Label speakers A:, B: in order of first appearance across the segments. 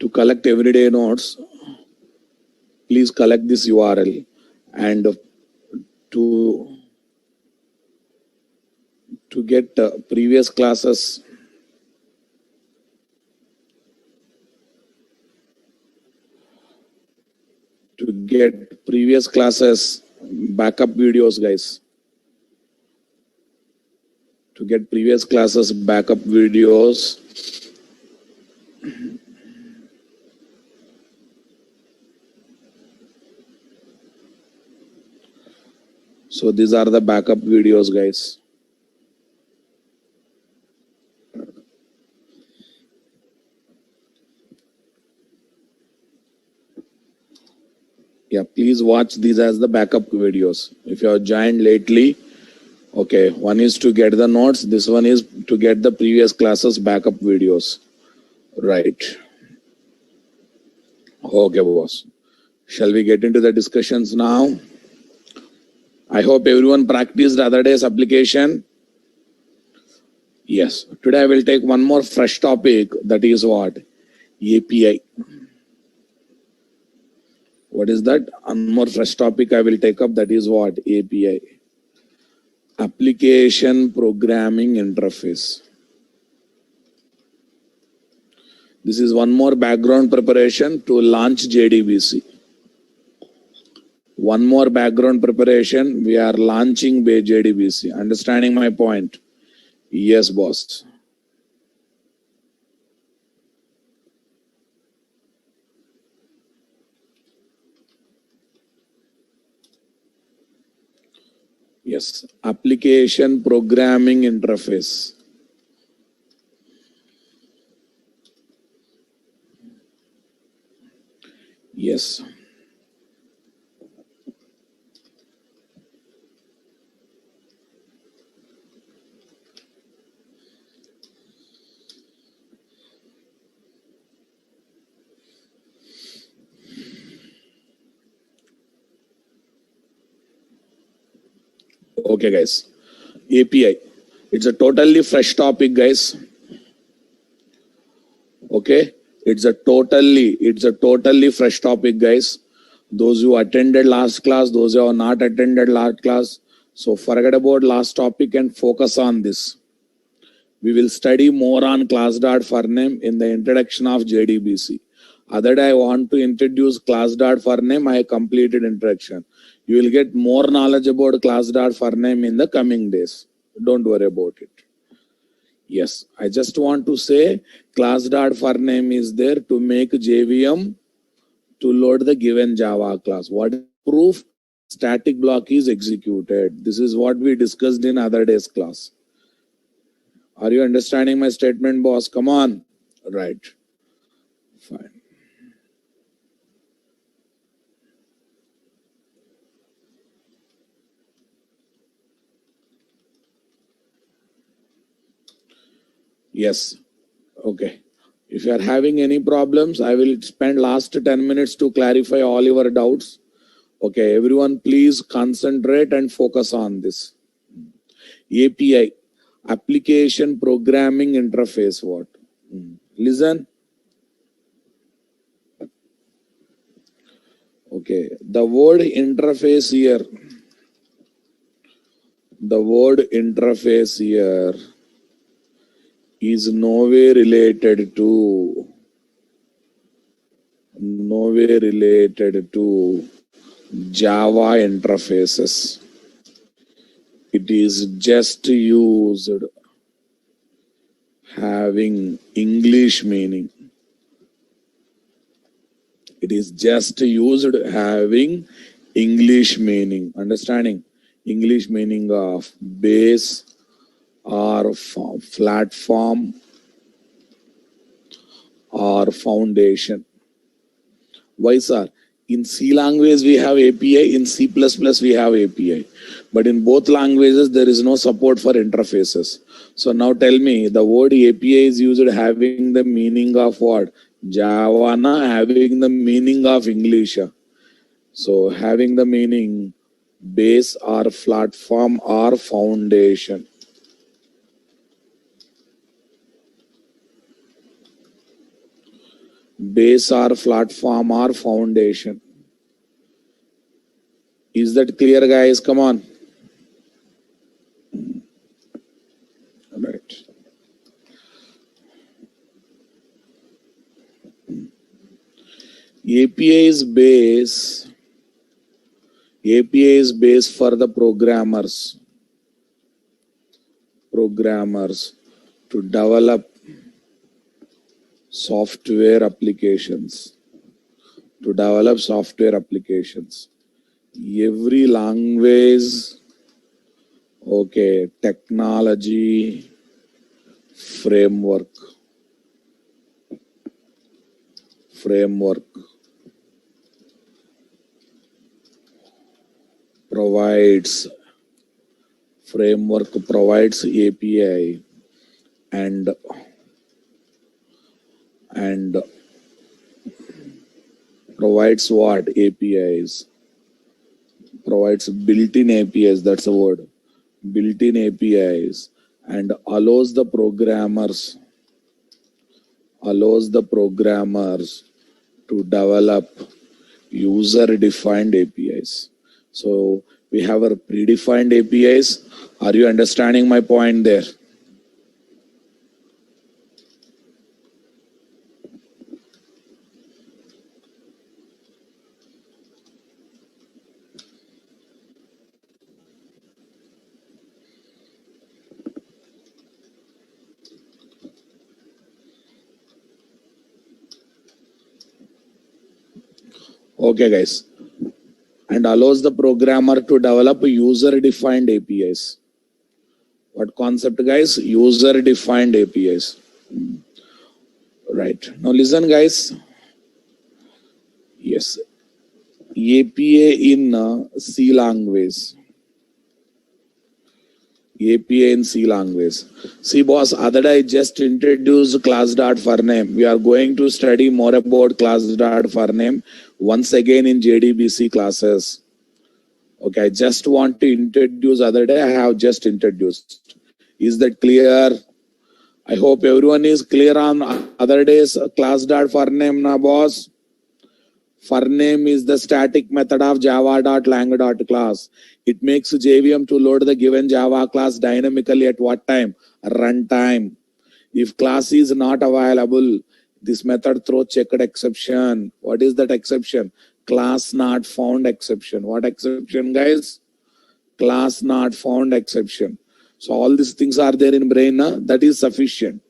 A: To collect everyday notes, please collect this URL, and to get previous classes backup videos, guys. To get previous classes backup videos, so these are the backup videos, guys. Yeah, please watch these as the backup videos. If you have joined lately, okay, one is to get the notes, this one is to get the previous classes backup videos. Right. Okay, boss. Shall we get into the discussions now? I hope everyone practiced other day's application. Yes. Today I will take one more fresh topic, that is what? API. What is that? One more fresh topic I will take up, that is what? API. Application Programming Interface. This is one more background preparation to launch JDBC. One more background preparation, we are launching JDBC. Understanding my point? Yes, boss. Yes, Application Programming Interface. Yes. Okay, guys. API. It's a totally fresh topic, guys. Okay. It's a totally fresh topic, guys. Those who attended last class, those who have not attended last class, so forget about last topic and focus on this. We will study more on class.forName in the introduction of JDBC. Other day I want to introduce class.forName. I completed introduction. You will get more knowledge about class.forName in the coming days. Don't worry about it. Yes, I just want to say class.forName is there to make JVM to load the given Java class. What is proof? Static block is executed. This is what we discussed in other day's class. Are you understanding my statement, boss? Come on. Right. Fine. Yes. Okay. If you are having any problems, I will spend last 10 minutes to clarify all your doubts. Okay, everyone please concentrate and focus on this. API, Application Programming Interface, what? Listen. Okay, the word interface here. The word interface here is nowhere related to Java interfaces. It is just used having English meaning. It is just used having English meaning. Understanding? English meaning of base or platform or foundation. Why, sir? In C language we have API, in C++ we have API. But in both languages there is no support for interfaces. So now tell me, the word API is used having the meaning of what? Java, having the meaning of English. So having the meaning base or platform or foundation. base or platform or foundation. Is that clear, guys? Come on. Right. API is base for the programmers to develop software applications. Every language, okay, technology, framework provides API and provides what? APIs. Provides built-in APIs, that's the word. Built-in APIs, and allows the programmers to develop user-defined APIs. So we have our predefined APIs. Are you understanding my point there? Okay, guys. And allows the programmer to develop user-defined APIs. What concept, guys? User-defined APIs. Right. Now listen, guys. Yes. API in C language. API in C language. See, boss, other day I just introduced class.forName. We are going to study more about class.forName once again in JDBC classes. Okay, I just want to introduce. Other day I have just introduced. Is that clear? I hope everyone is clear on other days class.forName, na boss. ForName is the static method of java.lang.class. It makes JVM to load the given Java class dynamically at what time? Runtime. If class is not available, this method throws checked exception. What is that exception? Class not found exception. What exception, guys? Class not found exception. So all these things are there in brain. That is sufficient.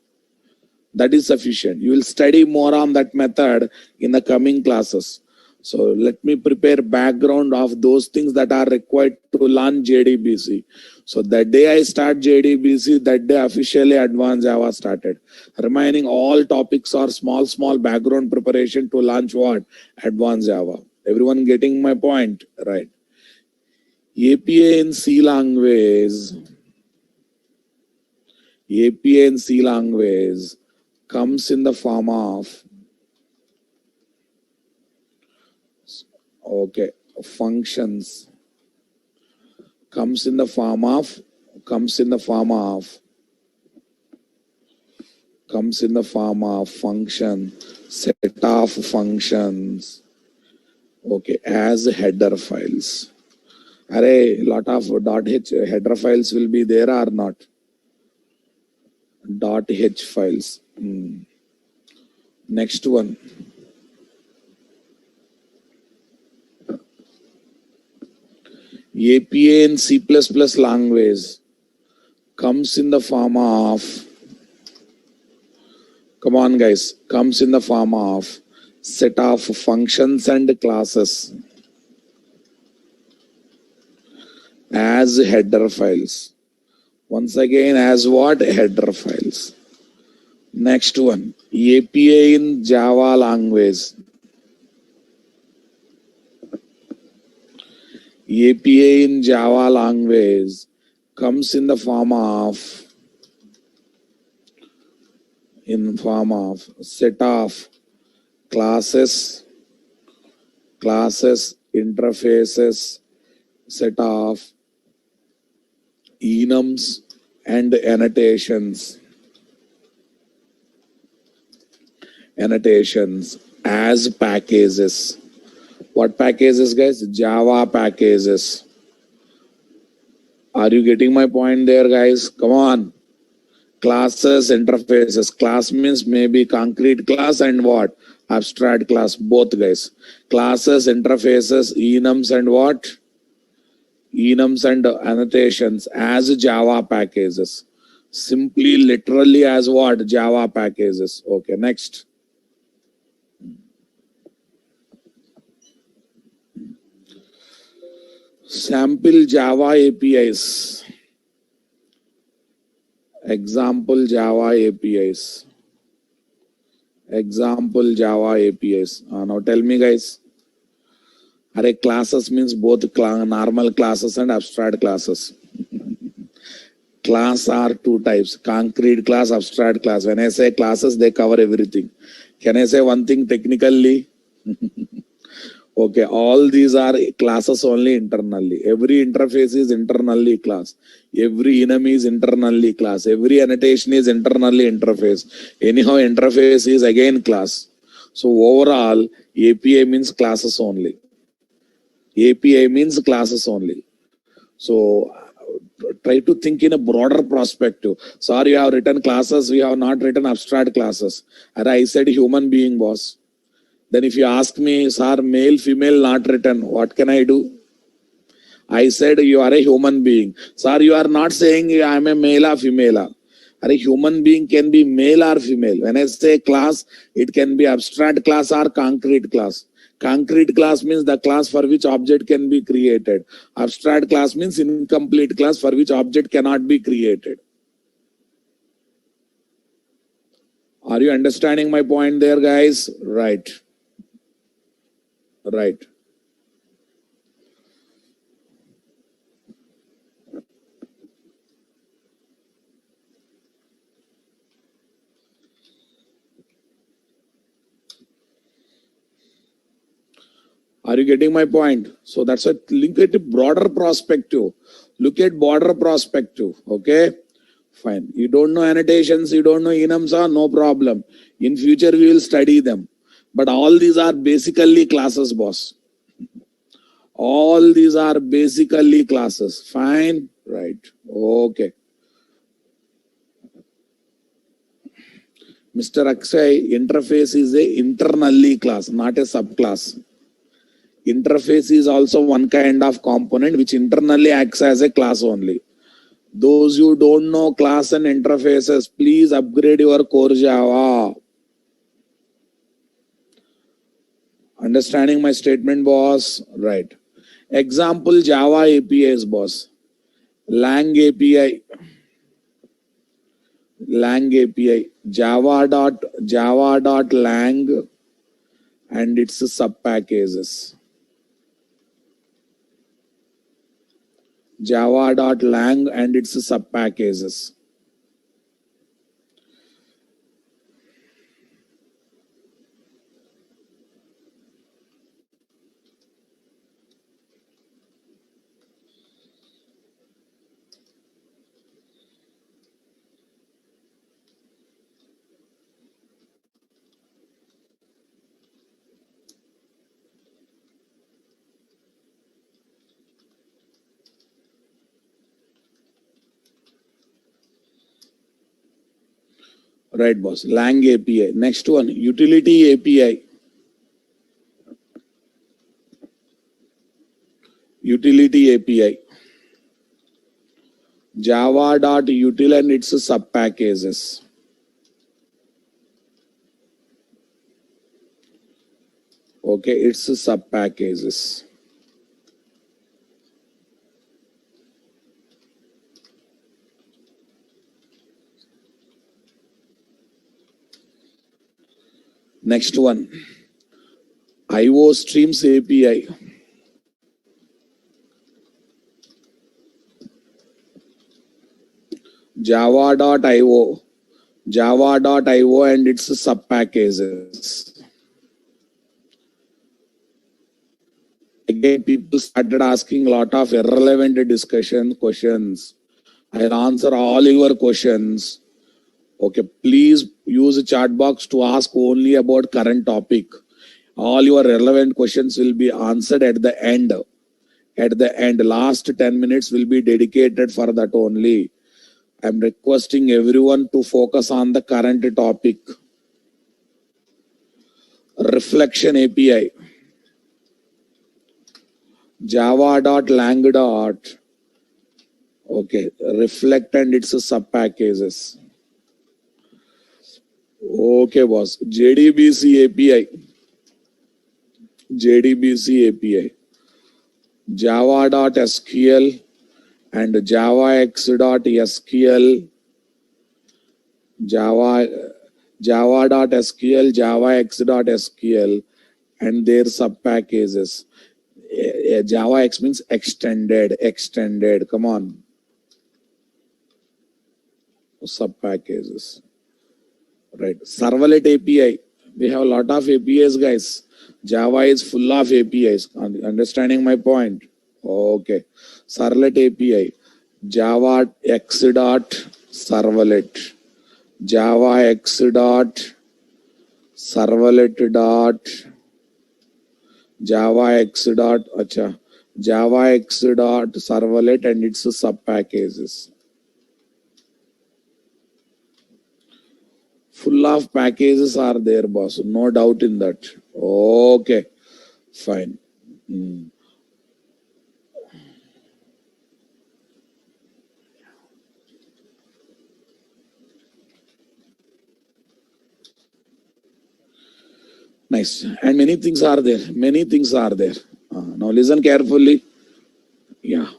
A: You will study more on that method in the coming classes. So let me prepare background of those things that are required to learn JDBC. So that day I start JDBC, that day officially advanced Java started. Remaining all topics are small background preparation to launch what? Advanced Java. Everyone getting my point? Right. API in C language comes in the form of functions. Comes in the form of function, set of functions, as header files. Array, lot of .h header files will be there or not? .h files. Next one. API in C++ language comes in the form of, come on guys, comes in the form of set of functions and classes as header files. Once again, as what? Header files. Next one, API in Java language. API in Java language comes in the form of set of classes, interfaces, set of enums and annotations. annotations as packages. What packages, guys? Java packages. Are you getting my point there, guys? Come on. Classes, interfaces. Class means maybe concrete class and what? Abstract class, both, guys. Classes, interfaces, enums and what? Enums and annotations as Java packages. Simply, literally as what? Java packages. Okay, next. Sample Java APIs. Example Java APIs. Example Java APIs. Now tell me, guys. Array classes means both normal classes and abstract classes. Class are two types: concrete class, abstract class. When I say classes, they cover everything. Can I say one thing technically? Okay, all these are classes only internally. Every interface is internally class. Every enemy is internally class. Every annotation is internally interface. Anyhow, interface is again class. So overall, API means classes only. API means classes only. So try to think in a broader perspective. Sorry, you have written classes, we have not written abstract classes. And I said human being, boss. Then if you ask me, sir, male, female not written, what can I do? I said you are a human being. Sir, you are not saying I am a male or female. A human being can be male or female. When I say class, it can be abstract class or concrete class. Concrete class means the class for which object can be created. Abstract class means incomplete class for which object cannot be created. Are you understanding my point there, guys? Right. Right. Are you getting my point? So that's a link at a broader perspective. Look at broader perspective. Okay. Fine. You don't know annotations, you don't know enums, no problem. In future, we will study them. But all these are basically classes, boss. All these are basically classes. Fine. Right. Okay. Mr. Akshay, interface is a internally class, not a subclass. Interface is also one kind of component which internally acts as a class only. Those who don't know class and interfaces, please upgrade your core Java. Understanding my statement, boss? Right. Example Java APIs, boss. Lang API. Lang API. Java.lang and its subpackages. Java.lang and its subpackages. Right, boss. Lang API. Next one, utility API. Utility API. Java.util and its subpackages. Okay, its subpackages. Next one, IO Streams API. Java.io. Java.io and its subpackages. Again, people started asking a lot of irrelevant questions. I'll answer all your questions. Okay, please use a chat box to ask only about current topic. All your relevant questions will be answered at the end. At the end, last 10 minutes will be dedicated for that only. I'm requesting everyone to focus on the current topic. Reflection API. Java.lang. Okay, reflect and its sub packages. Okay, boss. JDBC API. JDBC API. Java.sql and JavaX.sql. Java.sql, JavaX.sql, and their sub packages. JavaX means extended. Come on. Sub packages. Right. Servlet API. We have a lot of APIs, guys. Java is full of APIs. Understanding my point? Okay. Servlet API. JavaX.servlet. JavaX.servlet. JavaX.servlet and its sub packages. Full of packages are there, boss. No doubt in that. Okay, fine. Nice. And many things are there. Now listen carefully. Yeah.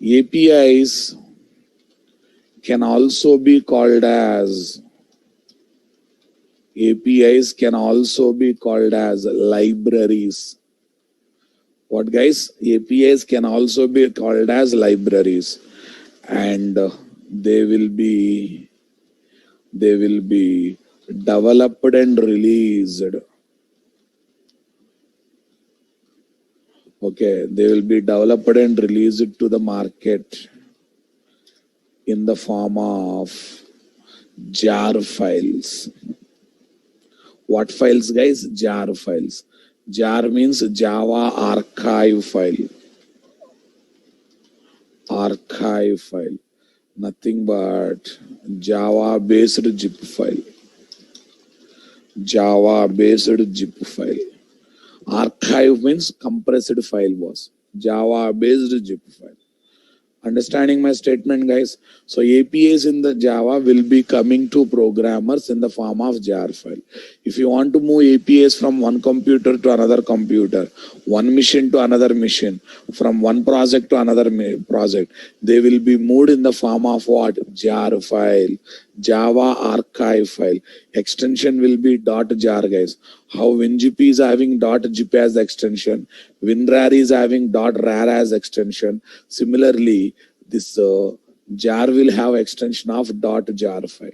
A: APIs can also be called as libraries. What, guys? APIs can also be called as libraries, and they will be developed and released. Okay, they will be developed and released to the market in the form of jar files. What files, guys? Jar files. Jar means Java archive file. Nothing but Java based zip file. Archive means compressed file, was Java based zip file. Understanding my statement, guys? So APIs in the Java will be coming to programmers in the form of jar file. If you want to move APIs from one computer to another computer, one machine to another machine, from one project to another project, they will be moved in the form of what? Jar file, Java archive file. Extension will be .jar, guys. How WinZip is having .zip as extension, WinRAR is having .rar as extension. Similarly, this jar will have extension of .jar file.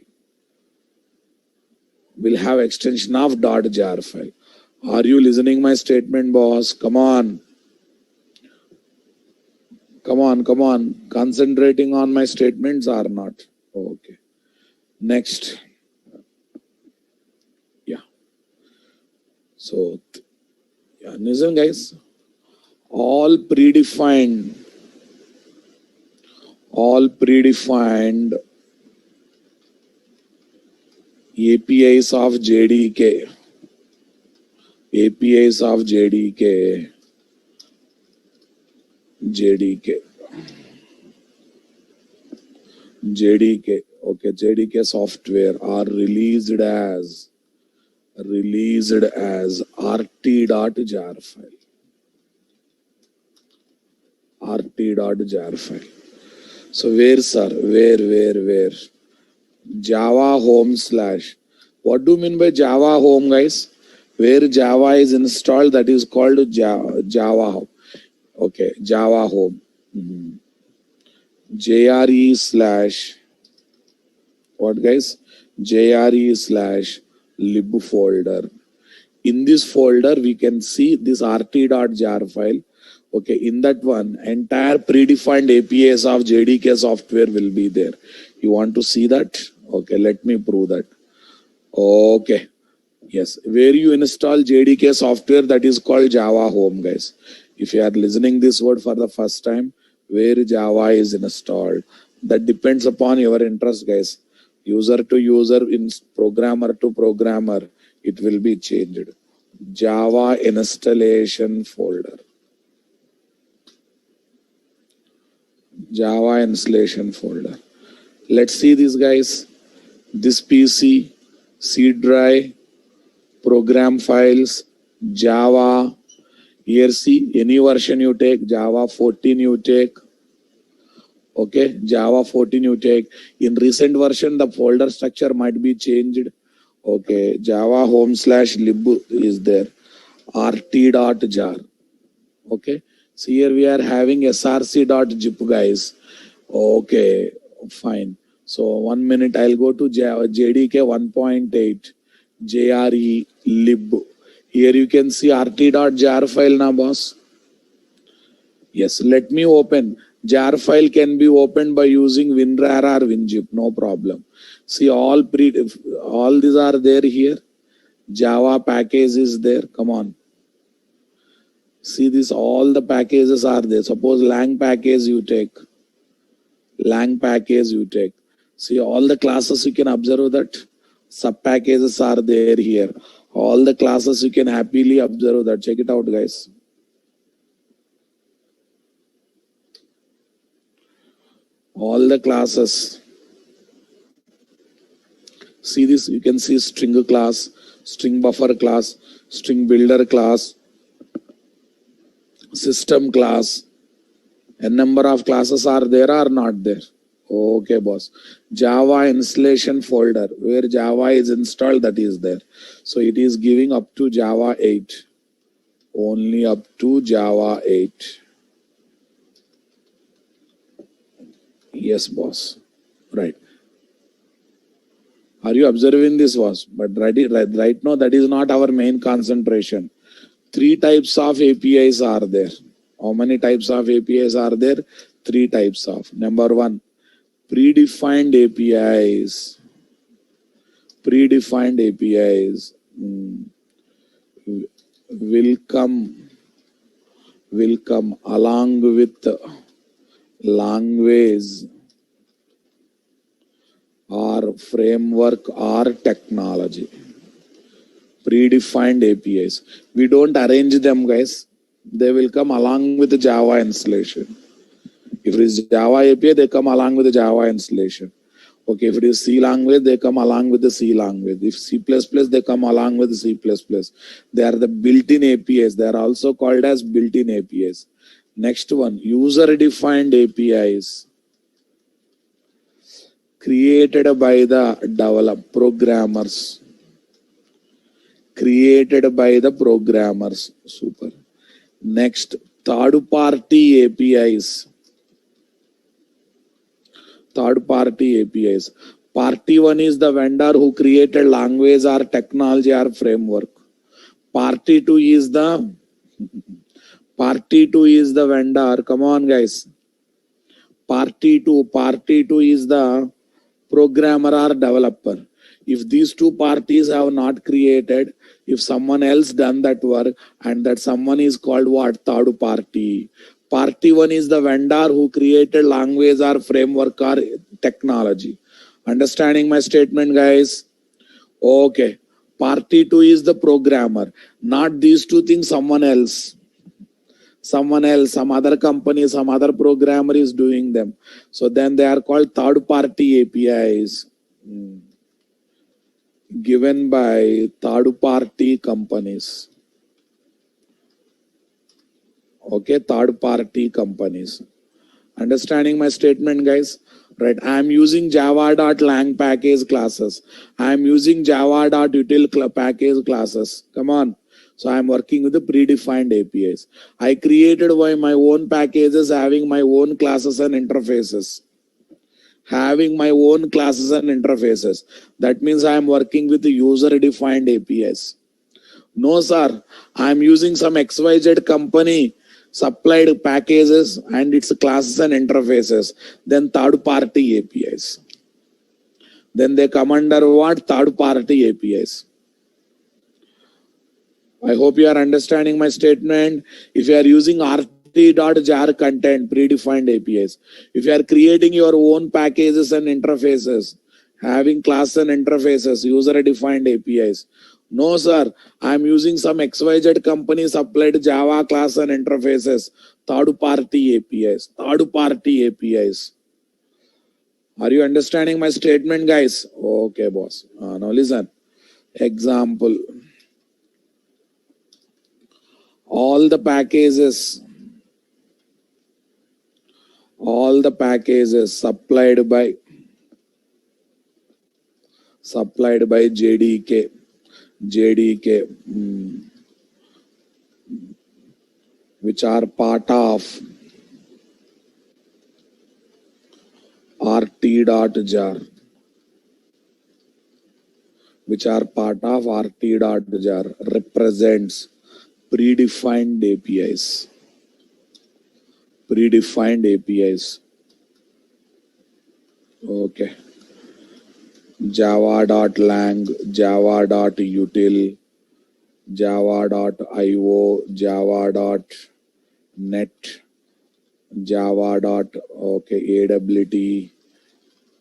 A: Are you listening my statement, boss? Come on. Concentrating on my statements or not? Okay. Next. Yeah. So, yeah, listen, guys. All predefined APIs of JDK. Okay, JDK software are released as rt.jar file. So where, sir? Where? Java home / What do you mean by Java home, guys? Where Java is installed, that is called Java home. Okay, Java home. JRE / what, guys? JRE / lib folder. In this folder, we can see this rt.jar file. Okay, in that one, entire predefined APIs of JDK software will be there. You want to see that? Okay, let me prove that. Okay. Yes, where you install JDK software, that is called Java Home, guys. If you are listening this word for the first time, where Java is installed, that depends upon your interest, guys. User to user, in programmer to programmer, it will be changed. Java installation folder. Java installation folder. Let's see this, guys. This PC, C drive, program files, Java. Here see, any version you take, Java 14 you take. Okay, Java 14 you take. In recent version, the folder structure might be changed. Okay, Java home/lib is there. rt.jar. Okay, so here we are having src.zip, guys. Okay, fine. So 1 minute, I'll go to JDK 1.8 JRE lib. Here you can see rt.jar file now, boss. Yes, let me open. Jar file can be opened by using WinRAR or WinZip, no problem. See, all these are there here. Java package is there. Come on. See this, all the packages are there. Suppose lang package you take. Lang package you take. See, all the classes you can observe that sub packages are there here. All the classes you can happily observe that. Check it out, guys. All the classes. See this, you can see string class, string buffer class, string builder class, system class. A number of classes are there or not there? Okay, boss. Java installation folder, where Java is installed, that is there. So it is giving up to Java 8. Only up to Java 8. Yes, boss. Right. Are you observing this, boss? But right now, that is not our main concentration. 3 types of APIs are there. How many types of APIs are there? 3 types of. Number 1, predefined APIs. Predefined APIs will come along with language or framework or technology. Predefined APIs. We don't arrange them, guys. They will come along with the Java installation. If it is Java API, they come along with the Java installation. Okay, if it is C language, they come along with the C language. If C++, they come along with the C++. They are the built-in APIs. They are also called as built-in APIs. Next one, user-defined APIs. Created by the programmers. Created by the programmers. Super. Next, third-party APIs. Third-party APIs. Party 1 is the vendor who created language or technology or framework. Party 2 is the vendor. Come on, guys. Party 2 is the programmer or developer. If these 2 parties have not created, if someone else done that work, and that someone is called what? Third party. Party 1 is the vendor who created language or framework or technology. Understanding my statement, guys? Okay. Party 2 is the programmer. Not these 2 things, someone else. Someone else, some other company, some other programmer is doing them. So then they are called third party APIs. Given by third party companies. Okay, third party companies. Understanding my statement, guys? Right, I am using java.lang package classes. I am using java.util package classes. Come on. So I am working with the predefined APIs. I created my own packages having my own classes and interfaces. Having my own classes and interfaces. That means I am working with the user-defined APIs. No, sir. I am using some XYZ company supplied packages and its classes and interfaces. Then third-party APIs. then they come under what? Third party APIs. I hope you are understanding my statement. If you are using rt.jar content, predefined APIs. If you are creating your own packages and interfaces, having class and interfaces, user-defined APIs. No, sir, I am using some XYZ company supplied Java class and interfaces, third-party APIs, third-party APIs. Are you understanding my statement, guys? Okay, boss. Now listen. Example. All the packages supplied by JDK, which are part of rt.jar, represents predefined APIs. Okay. Java.lang, Java.util, Java.io, Java.net, AWT,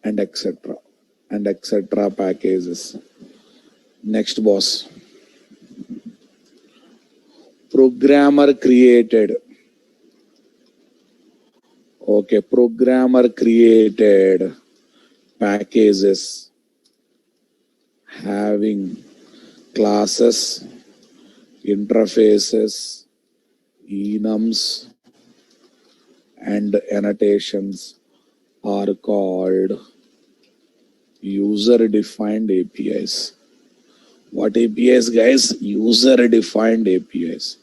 A: and etc. packages. Next, boss. Programmer created packages having classes, interfaces, enums, and annotations are called user-defined APIs. What APIs, guys? User-defined APIs.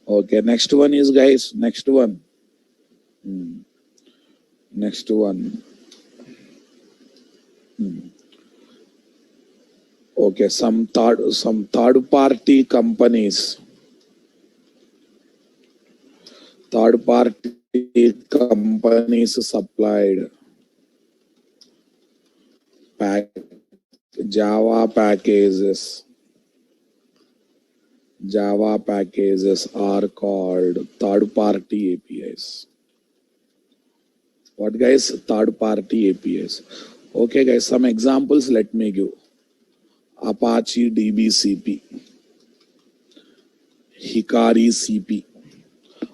A: Okay, next one is, guys, next one. Okay, some third party companies supplied Java packages are called third party APIs. What, guys? Third party APIs. Okay, guys, some examples let me give. Apache DBCP, Hikari CP.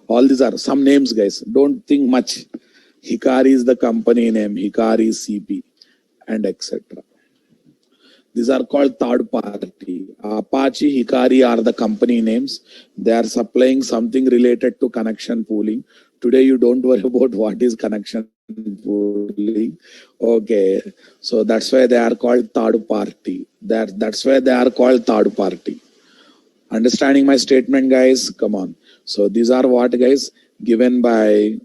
A: All these are some names, guys. Don't think much. Hikari is the company name, Hikari CP, and etc. These are called third party. Apache, Hikari are the company names. They are supplying something related to connection pooling. Today, you don't worry about what is connection pooling. Okay, so that's why they are called third party. That's why they are called third party. Understanding my statement, guys? Come on. So these are what, guys? Given by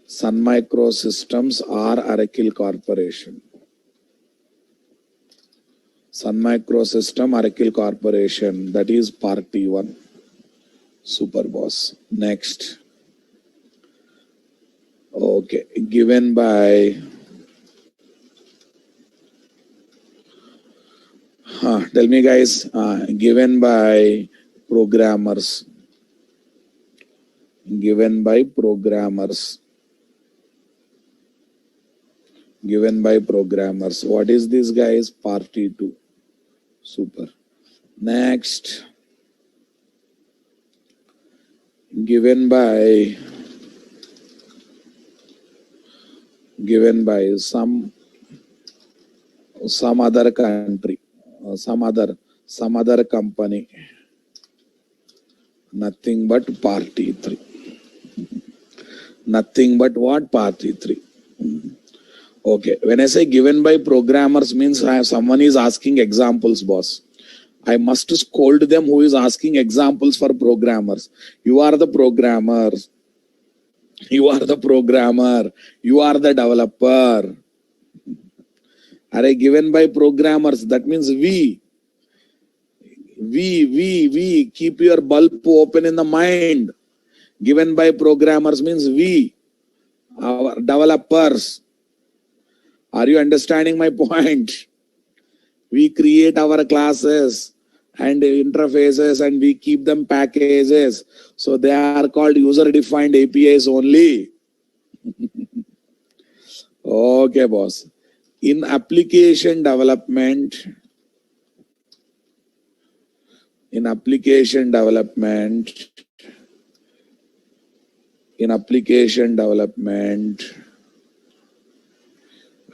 A: Sun Microsystems or Oracle Corporation. Sun Microsystem, Oracle Corporation. That is party one. Super, boss. Next. Okay. Given by tell me, guys. Given by programmers. Given by programmers. What is this, guys? Party 2. Super. Next. Given by some other country, some other company. Nothing but party 3. Nothing but what? Party 3. Okay. When I say given by programmers means someone is asking examples, boss. I must scold them who is asking examples for programmers. You are the programmer. You are the developer. Are given by programmers? That means we. Keep your bulb open in the mind. Given by programmers means we. Our developers. Are you understanding my point? We create our classes and interfaces and we keep them packages. So they are called user-defined APIs only. Okay, boss. In application development, in application development,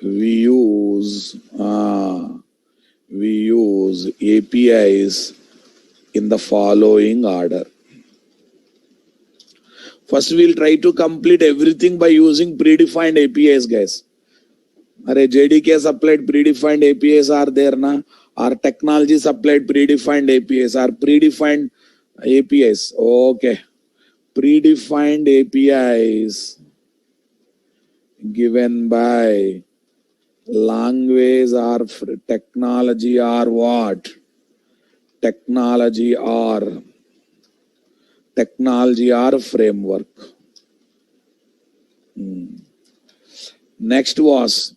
A: we use APIs in the following order. First, we'll try to complete everything by using predefined APIs, guys. Are JDK supplied predefined APIs are there na? Our technology supplied predefined APIs are predefined APIs. Okay. Predefined APIs given by language or technology or what? Technology or framework. Next was,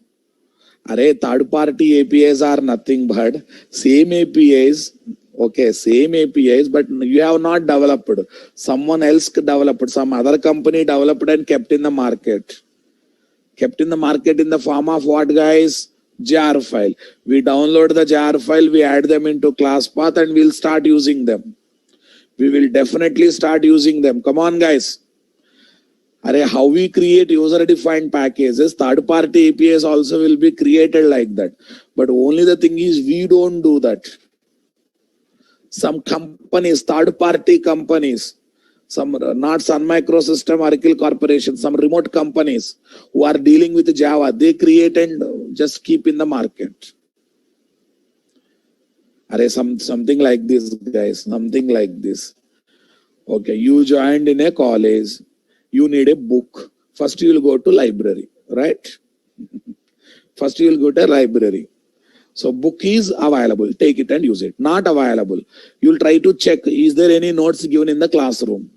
A: third party APIs are nothing but same APIs. Okay, same APIs, but you have not developed. Someone else developed, some other company developed and kept in the market. Kept in the market in the form of what, guys? jar file. We download the jar file, we add them into class path and we'll start using them. We will definitely start using them. Come on, guys. How we create user-defined packages, third-party APIs also will be created like that. But only the thing is, we don't do that. Some companies, third-party companies, some not Sun Microsystem, Oracle Corporation, some remote companies who are dealing with Java, they create and just keep in the market. Something like this, guys, something like this. Okay, you joined in a college, you need a book. First you will go to library, right? First you will go to library. So book is available, take it and use it. Not available, you will try to check, is there any notes given in the classroom?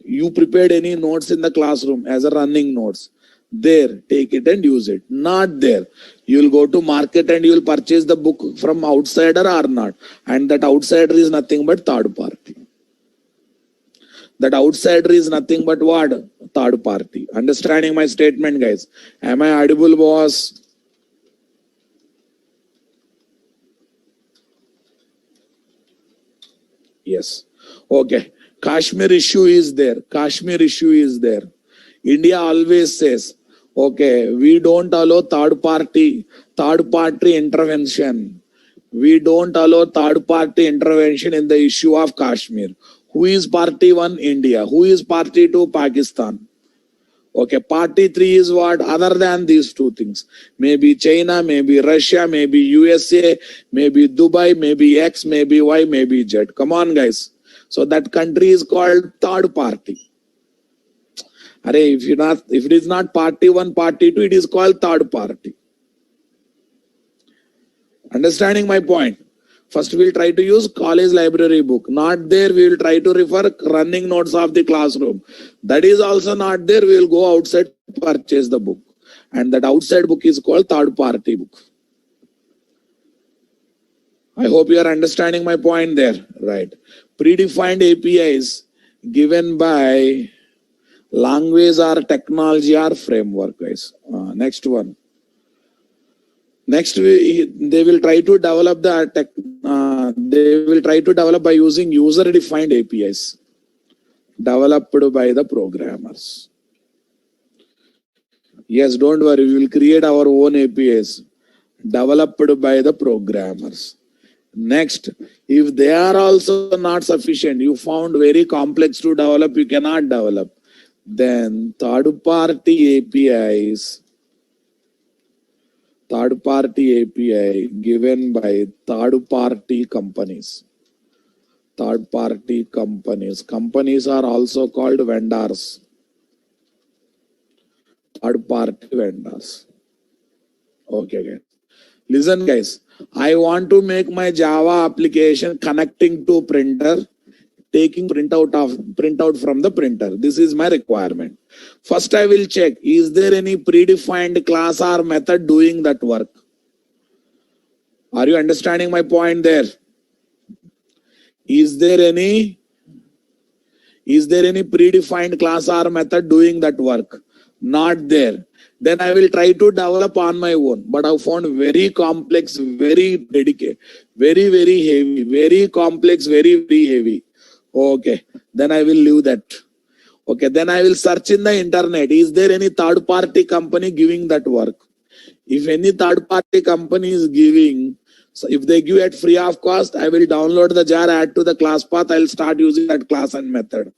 A: You prepared any notes in the classroom as a running notes. There, take it and use it. Not there, you will go to market and you will purchase the book from outsider or not. And that outsider is nothing but third party. That outsider is nothing but what? Third party. Understanding my statement, guys? Am I audible, boss? Yes. Okay. Kashmir issue is there. Kashmir issue is there. India always says, okay, we don't allow third party intervention. We don't allow third party intervention in the issue of Kashmir. Who is party 1? India. Who is party 2? Pakistan. Okay, party 3 is what? Other than these two things. Maybe China, maybe Russia, maybe USA, maybe Dubai, maybe X, maybe Y, maybe Z. Come on, guys. So that country is called third party. If it is not party 1, party 2, it is called third party. Understanding my point? First we will try to use college library book. Not there, we will try to refer running notes of the classroom. That is also not there, we will go outside, purchase the book. And that outside book is called third party book. I hope you are understanding my point there. Right. Predefined APIs given by language or technology or framework, guys. Next one. Next, they will try to develop by using user-defined APIs developed by the programmers. Yes, don't worry, we will create our own APIs developed by the programmers. Next, if they are also not sufficient, you found very complex to develop, you cannot develop, then third-party API given by third-party companies. Third-party companies. Companies are also called vendors. Third-party vendors. Okay, guys. Listen, guys. I want to make my Java application connecting to printer, taking printout from the printer. This is my requirement. First I will check, is there any predefined class or method doing that work? Are you understanding my point there? Is there any predefined class or method doing that work? Not there. Then I will try to develop on my own. But I found very complex, very dedicated, very heavy, very complex, very heavy. Okay, then I will leave that. Okay, then I will search in the internet. Is there any third-party company giving that work? If any third-party company is giving, so if they give it free of cost, I will download the jar, add to the class path. I will start using that class and method.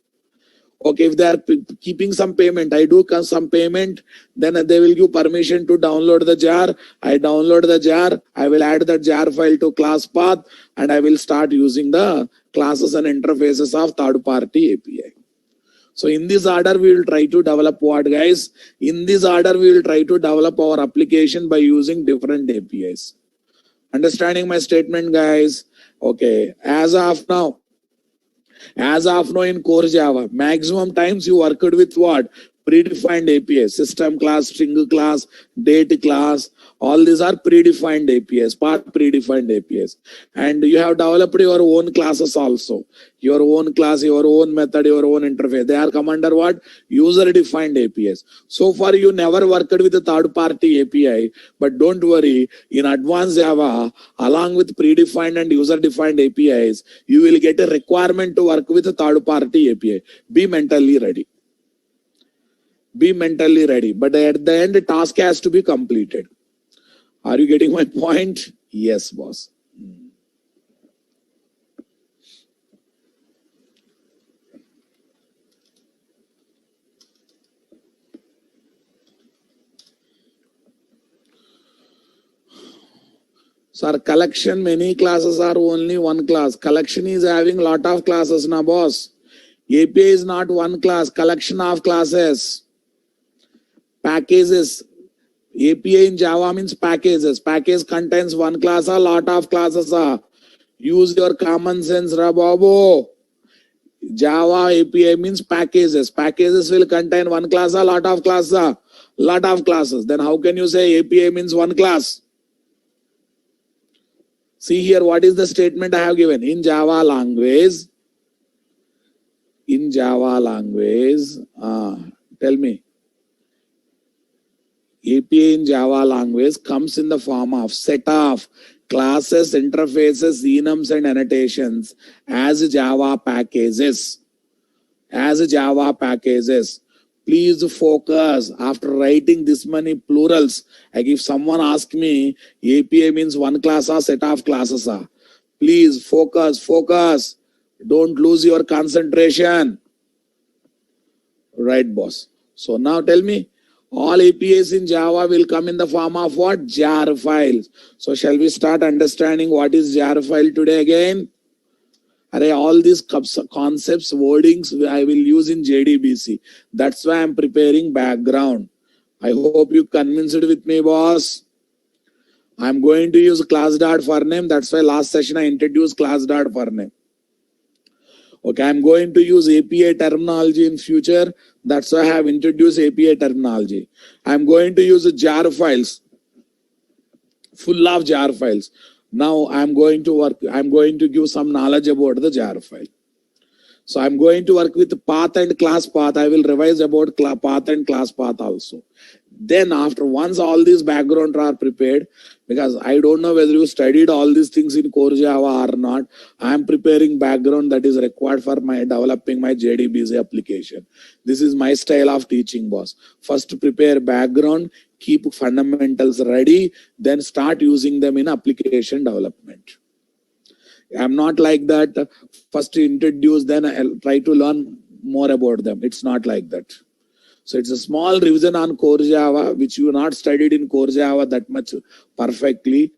A: Okay, if they are keeping some payment, I do some payment, then they will give permission to download the jar. I download the jar. I will add the jar file to class path, and I will start using the classes and interfaces of third-party API. So in this order, we will try to develop what, guys? In this order, we will try to develop our application by using different APIs. Understanding my statement, guys? Okay, as of now in core Java, maximum times you worked with what? Predefined APIs, system class, string class, date class, all these are predefined APIs, part predefined APIs. And you have developed your own classes also. Your own class, your own method, your own interface. They are come under what? User-defined APIs. So far, you never worked with a third-party API, but don't worry, in advanced Java, along with predefined and user-defined APIs, you will get a requirement to work with a third-party API. Be mentally ready. Be mentally ready. But at the end, the task has to be completed. Are you getting my point? Yes, boss. Sir, collection, many classes are only one class. Collection is having lot of classes, na boss. API is not one class, collection of classes. Packages. API in Java means packages. Package contains one class, a lot of classes. Use your common sense, Rababo. Java API means packages. Packages will contain one class, a lot of classes. Lot of classes. Then how can you say API means one class? See here, what is the statement I have given? In Java language, tell me. API in Java language comes in the form of set of classes, interfaces, enums, and annotations as Java packages. Please focus. After writing this many plurals, like if someone asks me, API means one class or set of classes. Please focus. Don't lose your concentration. Right, boss. So now tell me, all APIs in Java will come in the form of what? Jar files. So shall we start understanding what is jar file today again? All these concepts, wordings I will use in JDBC. That's why I'm preparing background. I hope you convinced with me, boss. I'm going to use class.forName. That's why last session I introduced class.forName. Okay, I'm going to use API terminology in future. That's why I have introduced API terminology. I'm going to use jar files, full of jar files. Now I'm going to give some knowledge about the jar file. So I'm going to work with path and class path. I will revise about path and class path also. Then after once all these backgrounds are prepared, because I don't know whether you studied all these things in core Java or not, I am preparing background that is required for my developing my JDBC application. This is my style of teaching, boss. First prepare background, keep fundamentals ready, then start using them in application development. I'm not like that. First introduce, then I'll try to learn more about them. It's not like that. So it's a small revision on core Java, which you not studied in core Java that much perfectly.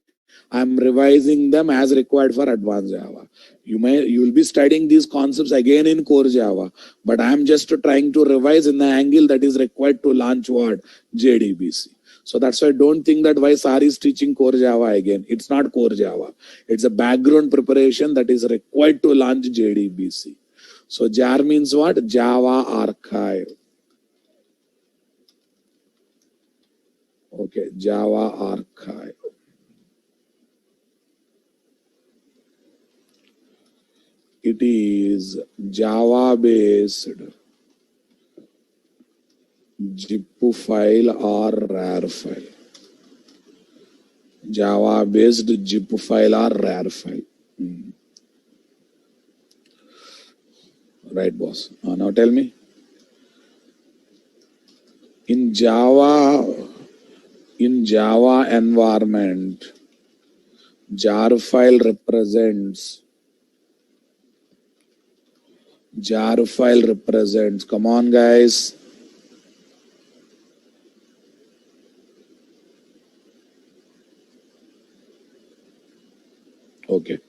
A: I'm revising them as required for advanced Java. You will be studying these concepts again in core Java, but I'm just trying to revise in the angle that is required to launch what? JDBC. So that's why don't think that why Sir is teaching core Java again. It's not core Java. It's a background preparation that is required to launch JDBC. So jar means what? Java archive. Okay, Java archive. It is Java based zip file or rar file. Java based zip file or rar file. Right, boss. Now tell me. In Java environment, jar file represents. Come on, guys. Okay.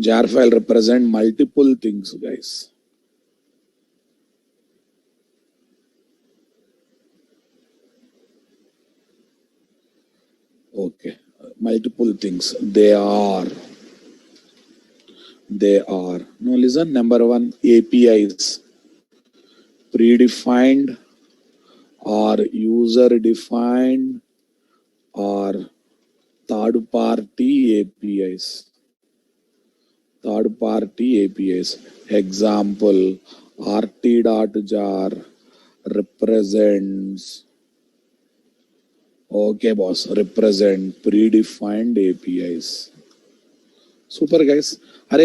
A: Jar file represent multiple things, guys. Okay. Multiple things. They are. Now listen, number one, APIs. Predefined or user defined or third party APIs. Example, rt.jar represents. Okay, boss. Represent predefined APIs. Super, guys.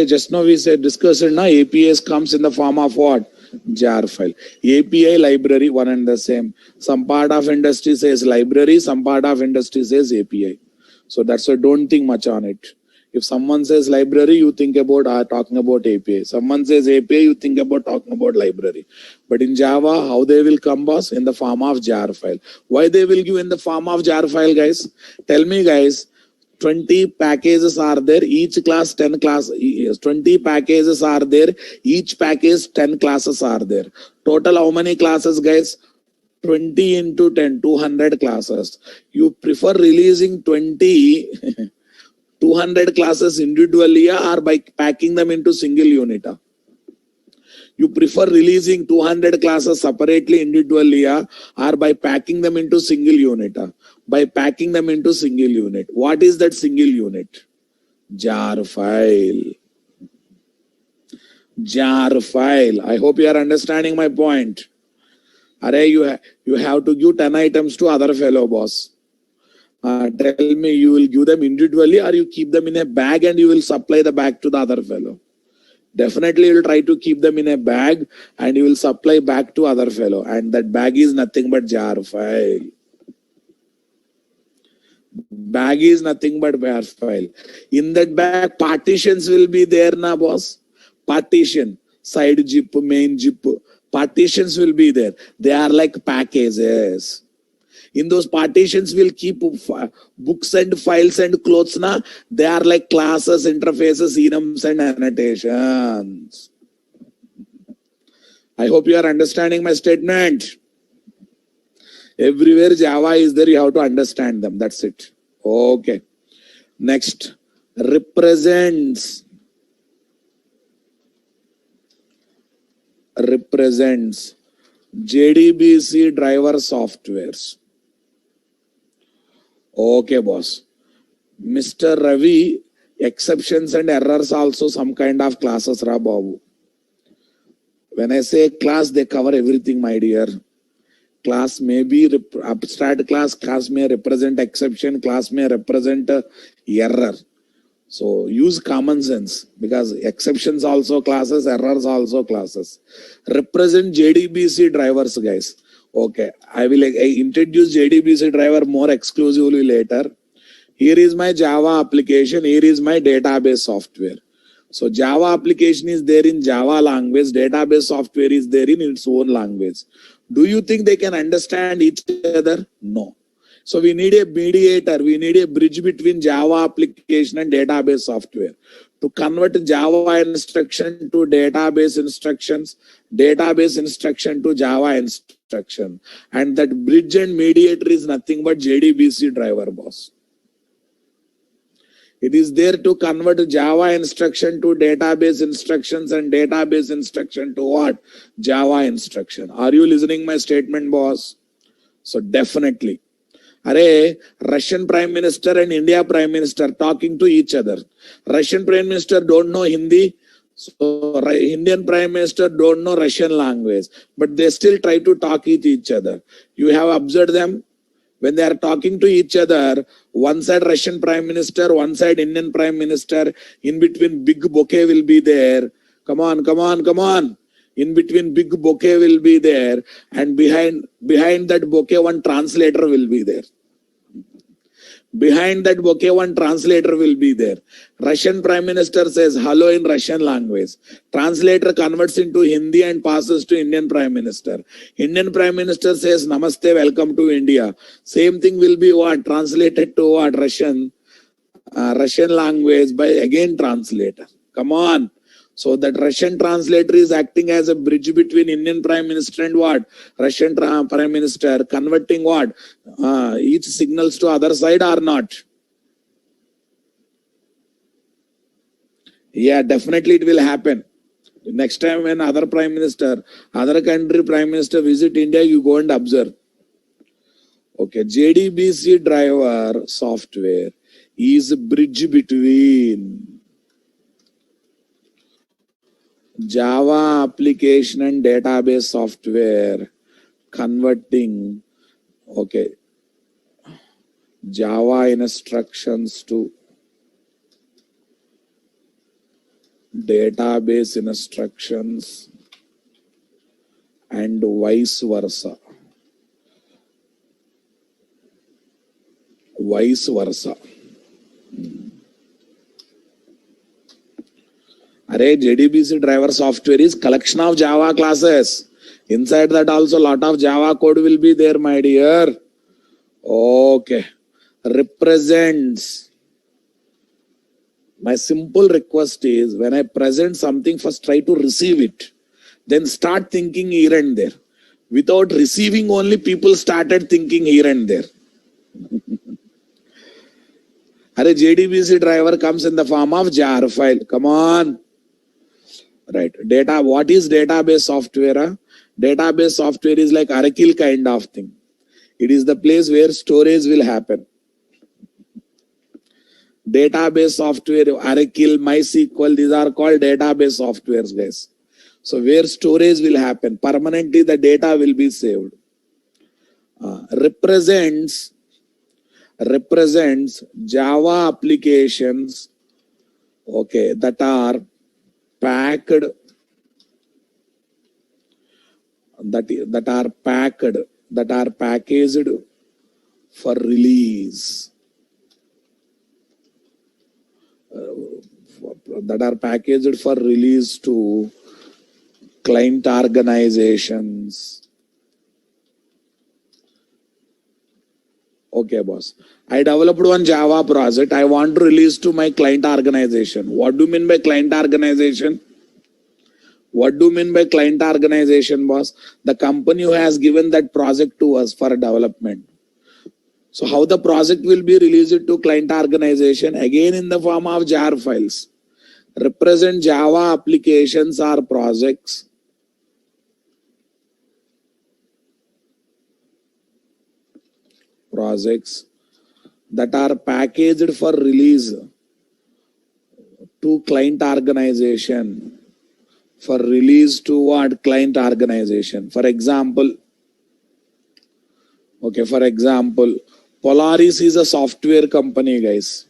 A: Just now we said discussed now APIs comes in the form of what? Jar file. API library, one and the same. Some part of industry says library, some part of industry says API. So that's why don't think much on it. If someone says library, you think about talking about API. Someone says API, you think about talking about library. But in Java, how they will come, boss? In the form of jar file. Why they will give in the form of jar file, guys? Tell me, guys. 20 packages are there, each class 10 class, 20 packages are there, each package 10 classes are there. Total how many classes, guys? 20 into 10, 200 classes. You prefer releasing 20, 200 classes individually or by packing them into single unit? You prefer releasing 200 classes separately individually or by packing them into single unit? By packing them into single unit. What is that single unit? Jar file. Jar file. I hope you are understanding my point. You have to give 10 items to other fellow, boss. Tell me, you will give them individually or you keep them in a bag and you will supply the bag to the other fellow? Definitely you will try to keep them in a bag and you will supply back to other fellow. And that bag is nothing but jar file. Bag is nothing but jar file. In that bag, partitions will be there, na boss? Partition, side zip, main zip. Partitions will be there. They are like packages. In those partitions, we'll keep books and files and clothes. They are like classes, interfaces, enums, and annotations. I hope you are understanding my statement. Everywhere Java is there, you have to understand them. That's it. Okay. Next, represents. JDBC driver softwares. Okay, boss. Mr. Ravi, exceptions and errors also some kind of classes, Ra Babu. When I say class, they cover everything, my dear. Class may be abstract class may represent exception, class may represent error. So use common sense because exceptions also classes, errors also classes. Represent JDBC drivers, guys. Okay, I will introduce JDBC driver more exclusively later. Here is my Java application. Here is my database software. So Java application is there in Java language. Database software is there in its own language. Do you think they can understand each other? No. So we need a mediator. We need a bridge between Java application and database software. To convert Java instruction to database instructions, database instruction to Java instruction. And that bridge and mediator is nothing but JDBC driver, boss. It is there to convert Java instruction to database instructions and database instruction to what? Java instruction. Are you listening my statement, boss? So definitely. Array, Russian Prime Minister and India Prime Minister talking to each other. Russian Prime Minister don't know Hindi. So Indian Prime Minister don't know Russian language. But they still try to talk with each other. You have observed them? When they are talking to each other, one side Russian Prime Minister, one side Indian Prime Minister, in between big bouquet will be there. Come on, come on, come on. In between big bouquet will be there, and behind that bouquet one translator will be there. Behind that bouquet one translator will be there. Russian Prime Minister says hello in Russian language. Translator converts into Hindi and passes to Indian Prime Minister. Indian Prime Minister says namaste, welcome to India. Same thing will be what? Translated to what? Russian language by again translator. Come on. So that Russian translator is acting as a bridge between Indian Prime Minister and what? Russian Prime Minister, converting what? Each signals to other side or not? Yeah, definitely it will happen. Next time when other Prime Minister, other country Prime Minister visit India, you go and observe. Okay, JDBC driver software is a bridge between Java application and database software, converting Java instructions to database instructions and vice versa. Array, JDBC driver software is collection of Java classes. Inside that also lot of Java code will be there, my dear. Okay. Represents. My simple request is when I present something, first try to receive it. Then start thinking here and there. Without receiving only, people started thinking here and there. Array, JDBC driver comes in the form of jar file. Come on. Right. Data. What is database software? Database software is like Oracle kind of thing. It is the place where storage will happen. Database software, Oracle, MySQL, these are called database softwares, guys. So where storage will happen, permanently the data will be saved. Represents Java applications, that are packed, that are packaged for release. That are packaged for release to client organizations. Okay, boss. I developed one Java project. I want to release to my client organization. What do you mean by client organization? What do you mean by client organization, boss? The company who has given that project to us for development. So how the project will be released to client organization? Again in the form of jar files. Represent Java applications or projects that are packaged for release to client organization. For release to what? Client organization. For example, Polaris is a software company, guys.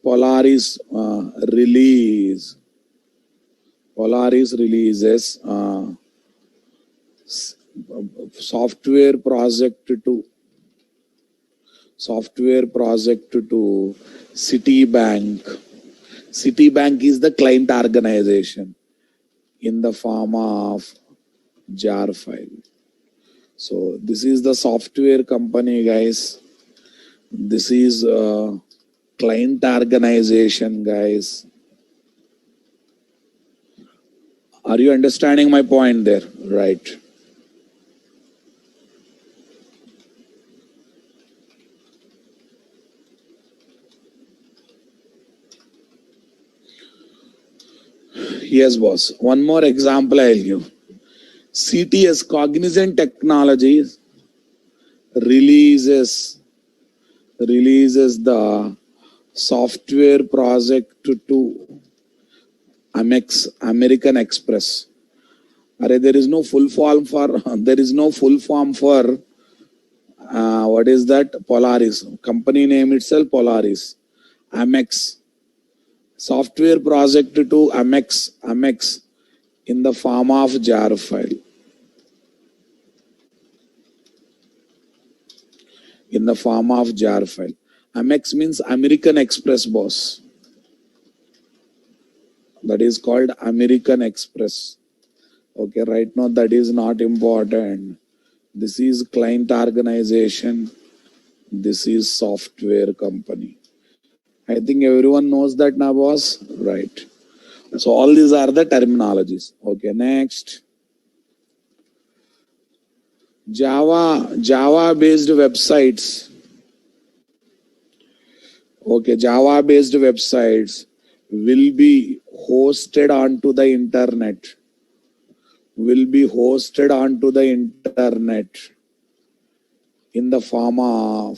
A: Polaris releases software project to Citibank. Citibank is the client organization in the form of jar file. So this is the software company, guys. This is client organization, guys. Are you understanding my point there? Right. Yes, boss. One more example I'll give. CTS, Cognizant Technologies, releases the software project to Amex, American Express. There is no full form for what is that? Polaris. Company name itself Polaris. Amex. Software project to Amex in the form of jar file. In the form of jar file. Amex means American Express, boss. That is called American Express. Okay, right now that is not important. This is client organization. This is software company. I think everyone knows that now, boss. Right. So all these are the terminologies. Okay, next. Java based websites. Okay, Java based websites will be hosted onto the internet. Will be hosted onto the internet in the form of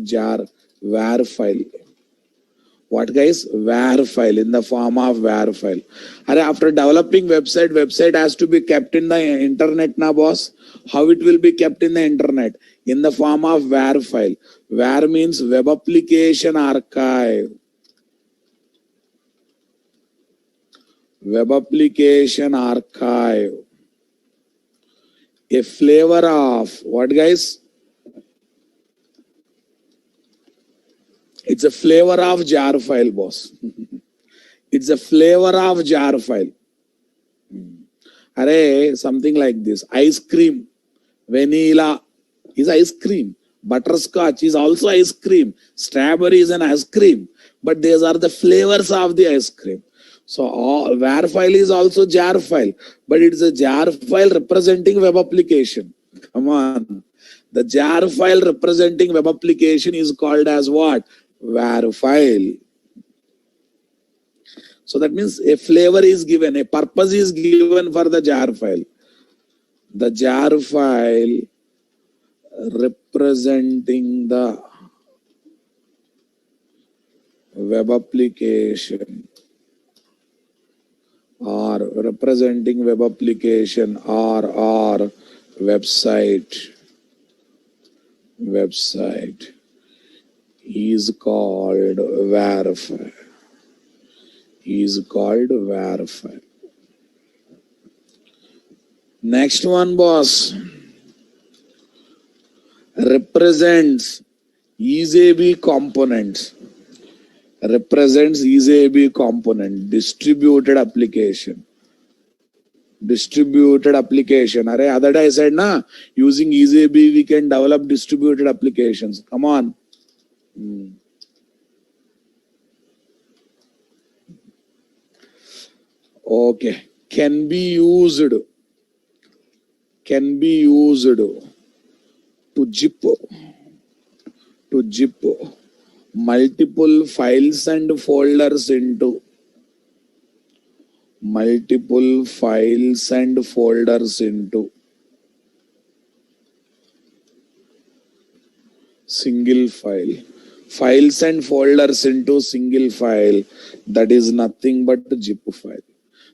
A: jar var file. What guys? Var file, in the form of var file. After developing website has to be kept in the internet now, boss. How it will be kept in the internet? In the form of var file. Var means web application archive. Web application archive. A flavor of what, guys? It's a flavor of jar file, boss. It's a flavor of jar file. Something like this. Ice cream, vanilla is ice cream. Butterscotch is also ice cream. Strawberry is an ice cream. But these are the flavors of the ice cream. So var file is also jar file. But it's a jar file representing web application. Come on. The jar file representing web application is called as what? Var file. So that means a flavor is given, a purpose is given for the jar file. The jar file representing the web application or representing web application or website is called var file. Is called var file. Next one, boss. Represents EAB components. Represents EAB component. Distributed application. Distributed application. Other day I said, using EAB we can develop distributed applications. Come on. Okay. Can be used to zip multiple files and folders into single file. Files and folders into single file. That is nothing but a zip file.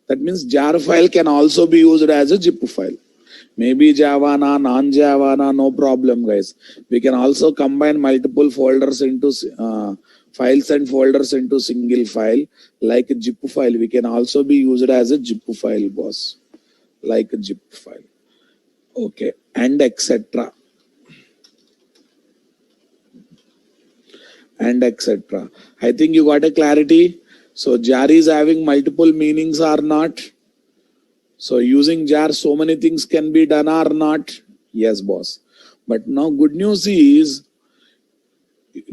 A: That means jar file can also be used as a zip file. Maybe Java, non-Java, no problem, guys. We can also combine multiple folders into files and folders into single file, like a zip file. We can also be used as a zip file, boss, like a zip file. Okay, and etc. And etc. I think you got a clarity. So jar is having multiple meanings or not? So using jar, so many things can be done or not? Yes, boss. But now good news is,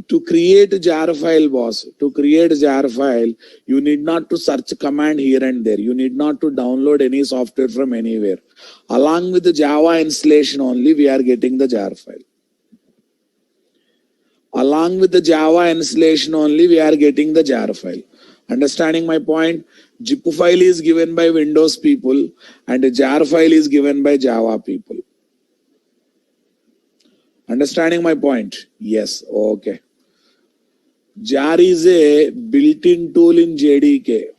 A: to create a jar file, boss, to create a jar file, you need not to search command here and there. You need not to download any software from anywhere. Along with the Java installation only, we are getting the jar file. Along with the Java installation only, we are getting the jar file. Understanding my point? Zip file is given by Windows people and a jar file is given by Java people. Understanding my point? Yes. Okay. Jar is a built-in tool in JDK.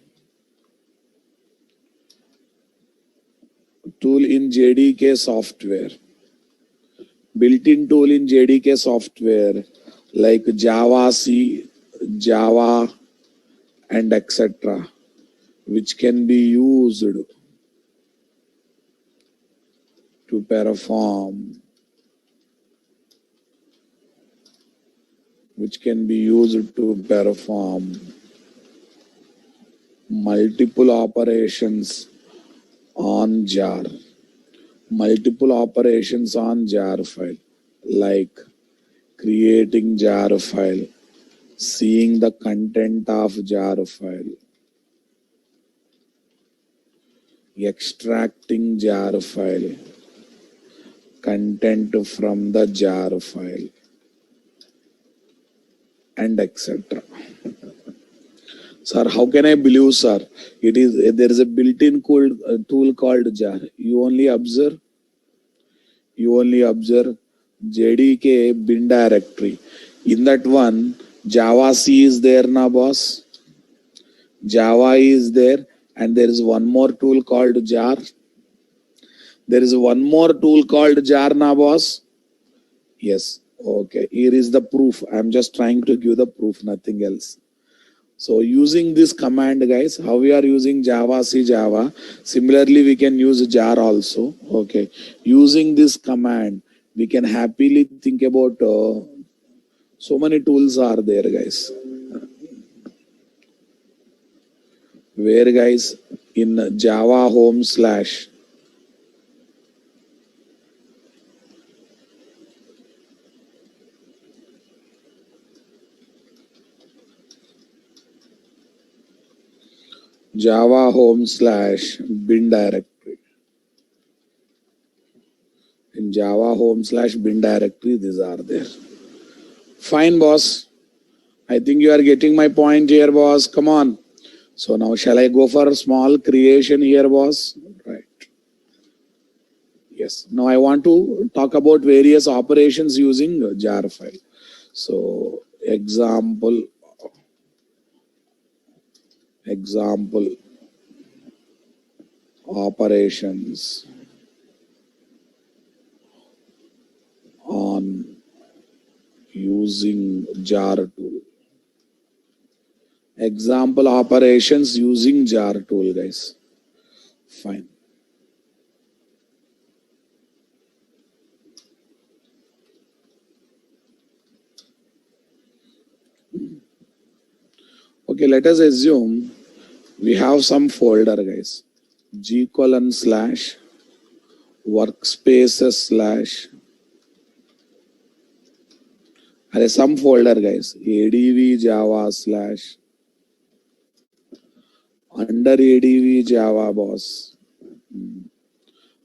A: Tool in JDK software. Built-in tool in JDK software like Java C, Java, and etc., which can be used to perform multiple operations on jar. Multiple operations on jar file, like creating jar file, seeing the content of jar file, extracting jar file, content from the jar file, and etc. Sir, how can I believe, sir? There is a built-in tool called jar. You only observe JDK bin directory. In that one, Java C is there na boss. Java is there, and there is one more tool called jar. There is one more tool called jar na boss. Yes. Okay. Here is the proof. I'm just trying to give the proof, nothing else. So using this command, guys, how we are using Java C Java. Similarly, we can use jar also. Okay. Using this command, we can happily think about so many tools are there, guys. Where, guys, in Java home slash Java home slash bin directory. In Java home slash bin directory, these are there. Fine, boss. I think you are getting my point here, boss. Come on. So now shall I go for a small creation here, boss? Right. Yes. Now I want to talk about various operations using jar file. So example operations on using jar tool. Example operations using jar tool, guys. Fine. Okay, let us assume we have some folder, guys. g:/workspaces/ some folder, guys. adv java / under adv java, boss.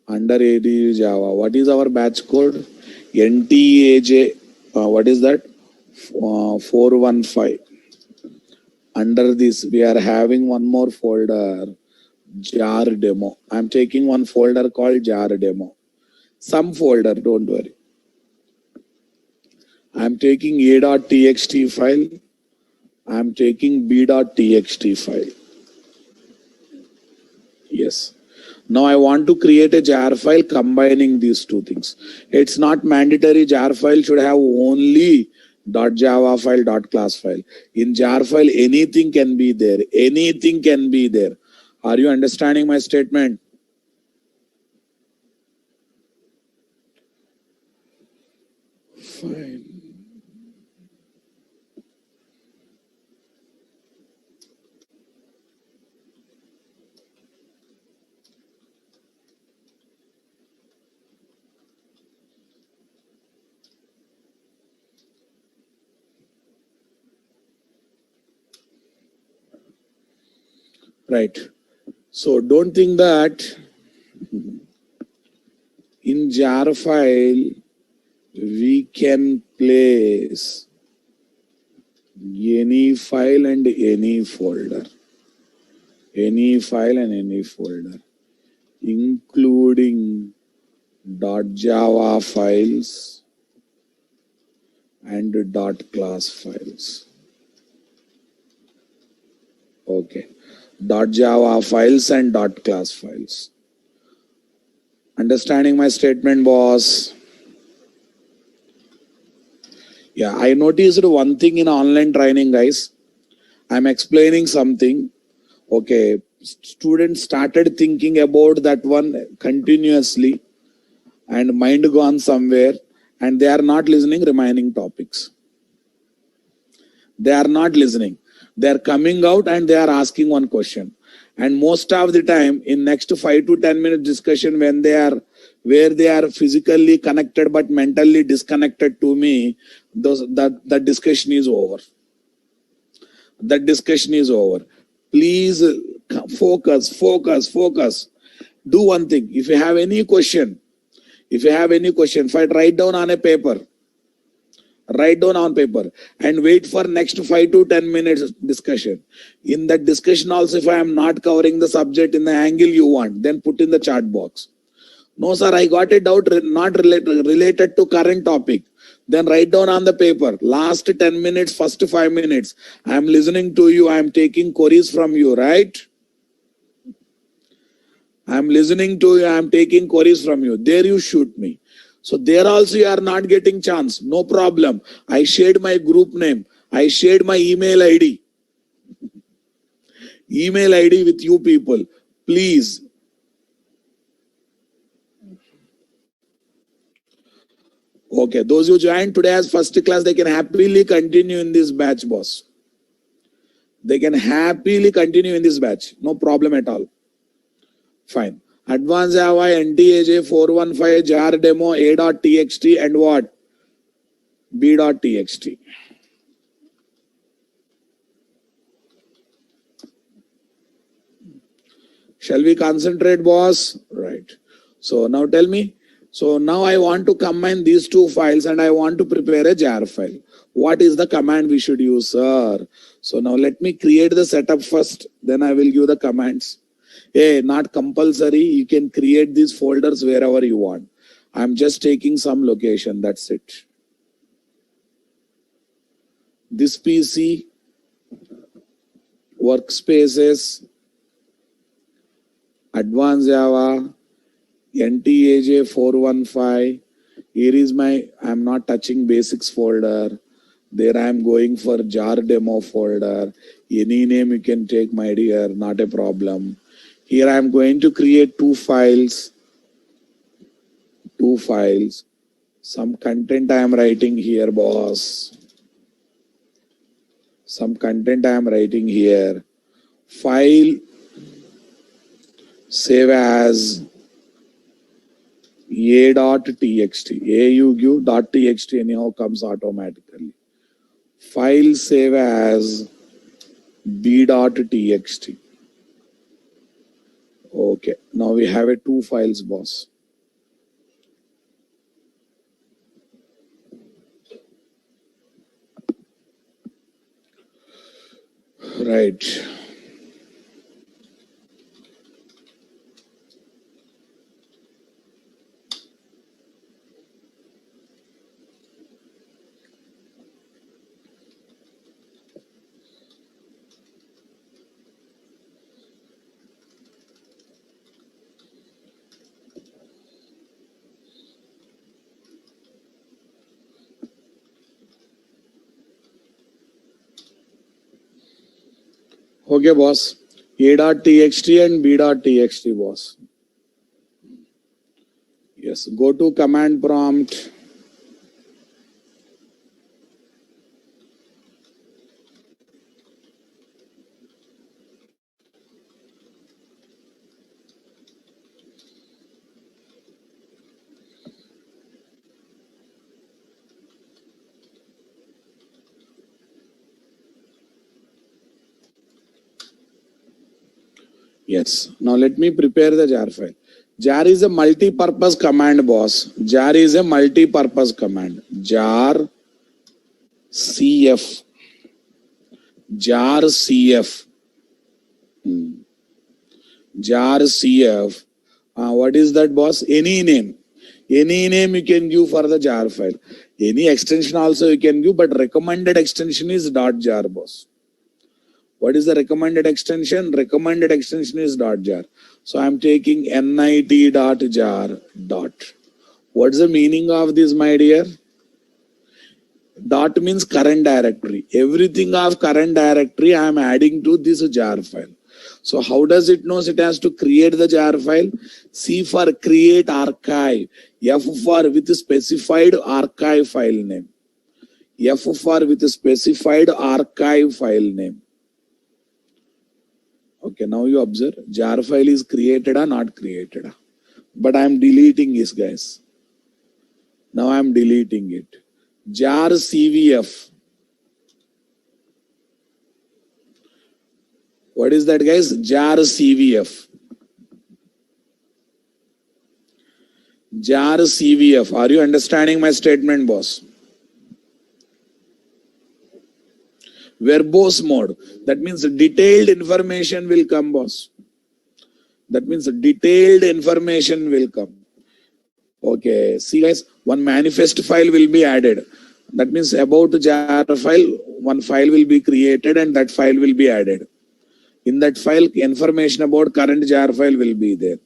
A: Under adv java. What is our batch code? NTAJ. What is that? 415. Under this, we are having one more folder, jar demo. I'm taking one folder called jar demo. Some folder, don't worry. I'm taking a.txt file. I'm taking b.txt file. Yes. Now I want to create a jar file combining these two things. It's not mandatory jar file should have only .java file, .class file. In jar file, anything can be there. Anything can be there. Are you understanding my statement? Fine. Right. So don't think that in jar file we can place any file and any folder. Any file and any folder, including .java files and .class files. Okay. .java files and .class files. Understanding my statement, boss? Yeah, I noticed one thing in online training, guys. I'm explaining something. Okay, students started thinking about that one continuously and mind gone somewhere, and they are not listening remaining topics. They are not listening. They are coming out and they are asking one question. And most of the time in next 5 to 10 minute discussion, when they are where they are physically connected but mentally disconnected to me, that discussion is over. That discussion is over. Please focus. Do one thing. If you have any question, first write down on a paper. Write down on paper and wait for next 5 to 10 minutes discussion. In that discussion also, if I am not covering the subject in the angle you want, then put in the chat box. No, sir, I got a doubt not related to current topic. Then write down on the paper. Last 10 minutes, first 5 minutes. I am listening to you. I am taking queries from you, right? I am listening to you. I am taking queries from you. There you shoot me. So there also you are not getting chance. No problem. I shared my group name. I shared my email ID. Email ID with you people. Please. Okay. Those who joined today as first class, they can happily continue in this batch, boss. They can happily continue in this batch. No problem at all. Fine. Advanced Java, NTAJ 415, jar demo, a.txt and what? b.txt. Shall we concentrate, boss? Right. So now tell me. So now I want to combine these two files and I want to prepare a jar file. What is the command we should use, sir? So now let me create the setup first. Then I will give the commands. Hey, not compulsory. You can create these folders wherever you want. I'm just taking some location. That's it. This PC, workspaces, Advanced Java, NTAJ 415. Here is my, I'm not touching basics folder. There I am going for jar demo folder. Any name you can take, my dear, not a problem. Here I am going to create two files. Some content I am writing here, boss. Some content I am writing here. File, save as a.txt. A you give .txt anyhow comes automatically. File save as b.txt. Okay, now we have a two files, boss. Right. Okay, boss. A.txt and b.txt, boss. Yes, go to command prompt. Yes. Now let me prepare the jar file. Jar is a multi-purpose command, boss. Jar is a multi-purpose command. Jar CF. jar cf, jar cf. What is that, boss? Any name you can give for the jar file. Any extension also you can give, but recommended extension is .jar, boss. What is the recommended extension? Recommended extension is .jar. So I am taking nit.jar dot. What's the meaning of this, my dear? Dot means current directory. Everything of current directory I am adding to this jar file. So how does it know it has to create the jar file? C for create archive. F for with specified archive file name. F for with specified archive file name. Okay, now you observe jar file is created or not created. But I am deleting this, guys. Now I am deleting it. Jar CVF. What is that, guys? Jar CVF. Jar CVF. Are you understanding my statement, boss? Verbose mode. That means detailed information will come, boss. That means detailed information will come. Okay, see guys, one manifest file will be added. That means about the jar file, one file will be created and that file will be added. In that file, information about current jar file will be there.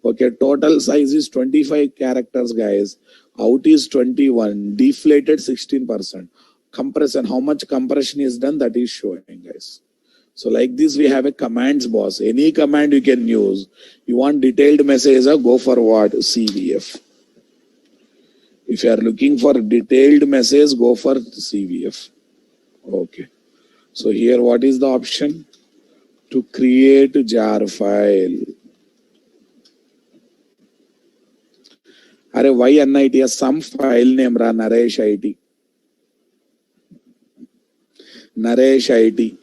A: Okay, total size is 25 characters, guys. Out is 21, deflated 16%. Compression, how much compression is done, that is showing, guys. So like this, we have a commands, boss. Any command you can use. You want detailed message, go for what? CVF. If you are looking for detailed message, go for CVF. Okay. So here, what is the option? To create jar file. Are why NIT? Some file name ra Naresh IT. Naresh IT.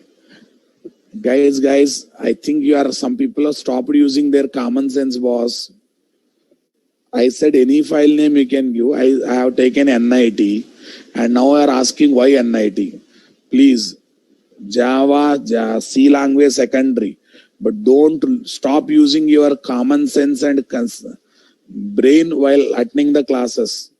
A: Guys, I think some people have stopped using their common sense, boss. I said any file name you can give. I have taken NIT and now I are asking why NIT. Please, Java, C language secondary, but don't stop using your common sense and brain while attending the classes.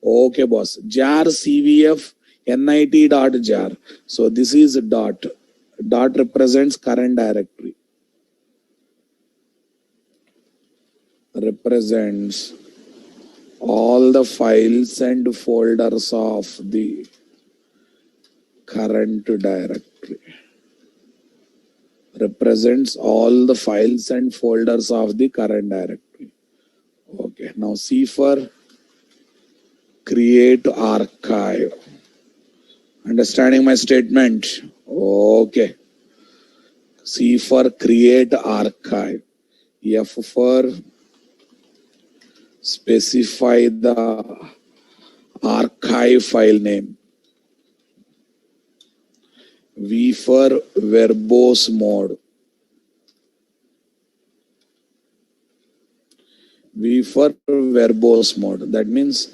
A: Okay, boss. Jar CVF nit.jar. So this is dot. Dot represents current directory. Represents all the files and folders of the current directory. Represents all the files and folders of the current directory. Okay, now C for create archive. Understanding my statement? Okay. C for create archive. F for specify the archive file name. V for verbose mode. V for verbose mode. That means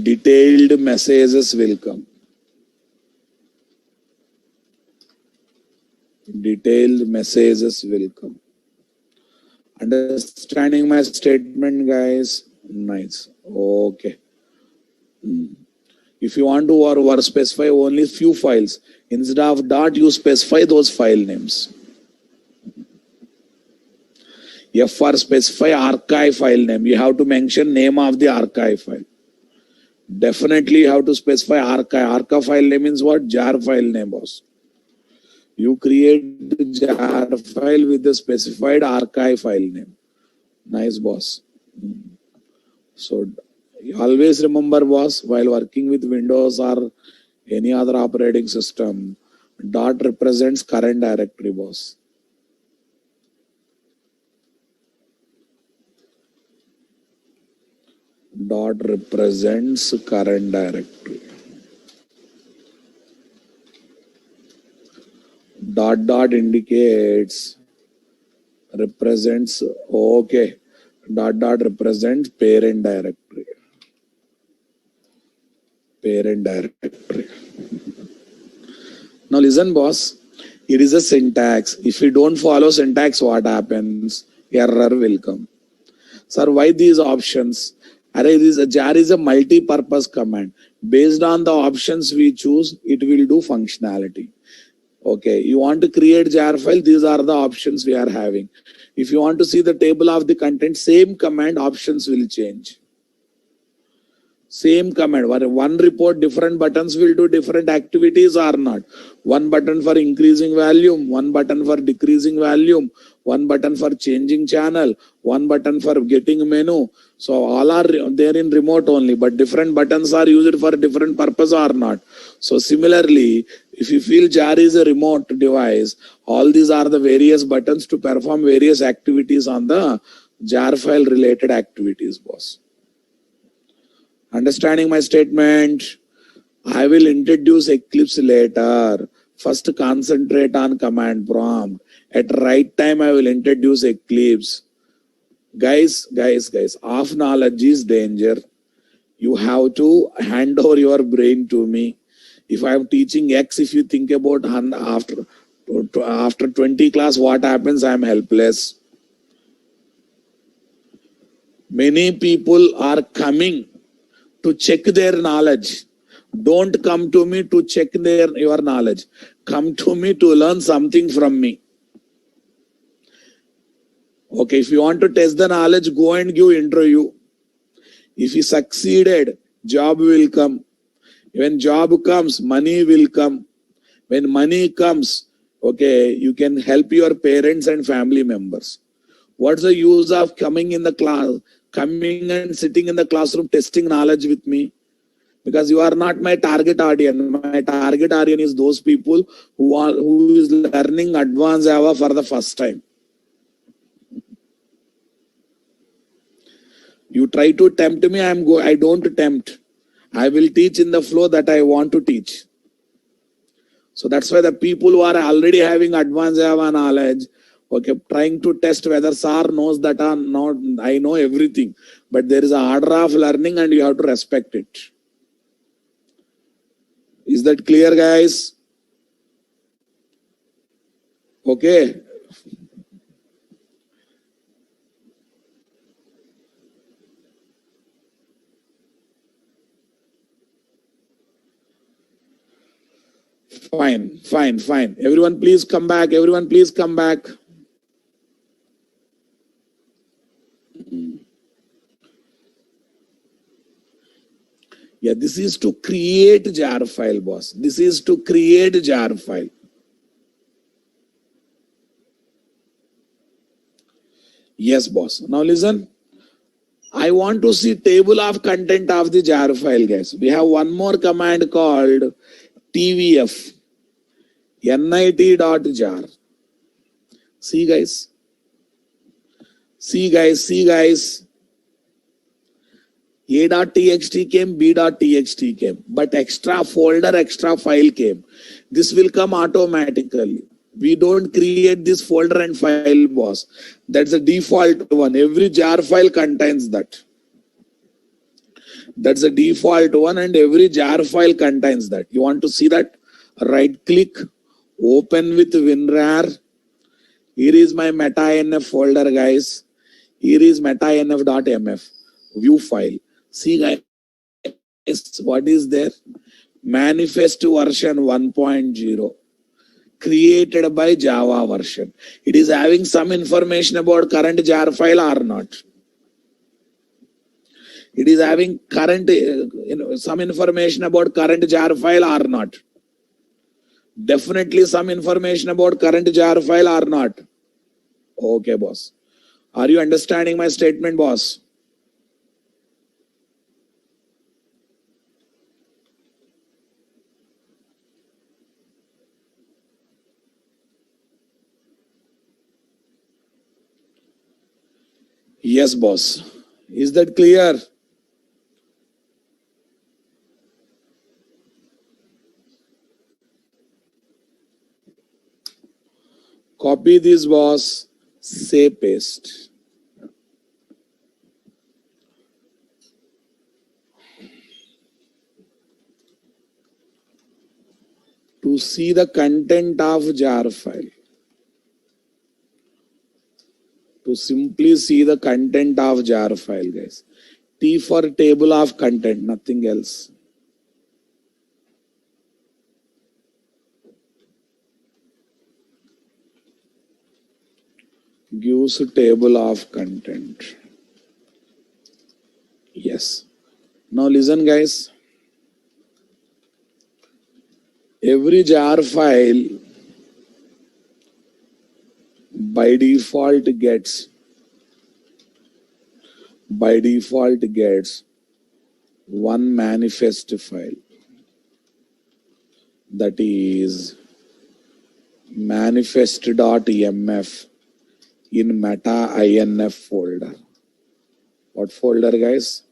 A: detailed messages will come. Detailed messages will come. Understanding my statement, guys? Nice. Okay. If you want to or specify only few files, instead of dot, you specify those file names. F for specify archive file name. You have to mention name of the archive file. Definitely you have to specify archive. Archive file name means what? Jar file name, boss. You create the jar file with the specified archive file name. Nice, boss. So always remember, boss, while working with Windows or any other operating system, dot represents current directory, boss. Dot represents current directory. Dot indicates, represents, okay. Dot represents parent directory. Parent directory. Now listen, boss. It is a syntax. If you don't follow syntax, what happens? Error will come. Sir, why these options? Array, this jar is a multi-purpose command. Based on the options we choose, it will do functionality. Okay, you want to create jar file, these are the options we are having. If you want to see the table of the content, same command options will change. Same command, one report, different buttons will do different activities or not. One button for increasing volume, one button for decreasing volume, one button for changing channel, one button for getting menu. So all are there in remote only, but different buttons are used for different purpose or not. So similarly, if you feel jar is a remote device, all these are the various buttons to perform various activities on the jar file related activities, boss. Understanding my statement? I will introduce Eclipse later. First concentrate on command prompt. At right time I will introduce Eclipse. Guys, half knowledge is danger. You have to hand over your brain to me. If I am teaching X, if you think about after 20 class, what happens? I am helpless. Many people are coming to check their knowledge. Don't come to me to check your knowledge. Come to me to learn something from me. Okay, if you want to test the knowledge, go and give interview. If you succeeded, job will come. When job comes, money will come. When money comes, okay, you can help your parents and family members. What's the use of coming in the class, coming and sitting in the classroom testing knowledge with me? Because you are not my target audience. My target audience is those people who is learning advanced Java for the first time. You try to tempt me, I don't tempt. I will teach in the flow that I want to teach. So that's why the people who are already having advanced Java knowledge, okay, trying to test whether SAR knows that or not, I know everything. But there is an order of learning and you have to respect it. Is that clear, guys? Okay. Fine. Everyone please come back. Yeah, this is to create jar file, boss. This is to create jar file. Yes, boss. Now listen. I want to see table of content of the jar file, guys. We have one more command called tvf nit.jar. See guys. A.txt came, B.txt came, but extra folder, extra file came. This will come automatically. We don't create this folder and file, boss. That's the default one. Every jar file contains that. That's the default one, and every jar file contains that. You want to see that? Right click, open with WinRAR. Here is my meta.nf folder, guys. Here is meta.nf.mf view file. See guys, what is there? Manifest version 1.0 created by Java version. It is having some information about current jar file or not. It is having current, some information about current jar file or not. Definitely some information about current jar file or not. Okay, boss. Are you understanding my statement, boss? Yes, boss. Is that clear? Copy this, boss. Say paste. To To see the content of jar file. To simply see the content of jar file, guys. T for table of content, nothing else. Gives a table of content. Yes. Now listen, guys. Every jar file by default gets one manifest file, that is manifest.mf in meta inf folder. What folder, guys?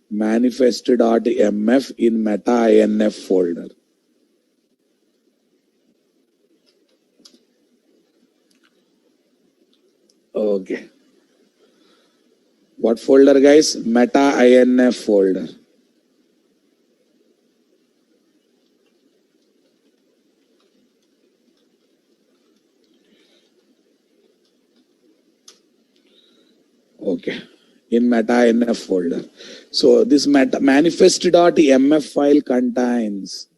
A: Manifest.mf in meta inf folder. Okay. What folder, guys? Meta inf folder. Okay. In meta inf folder. So this manifest.mf file contains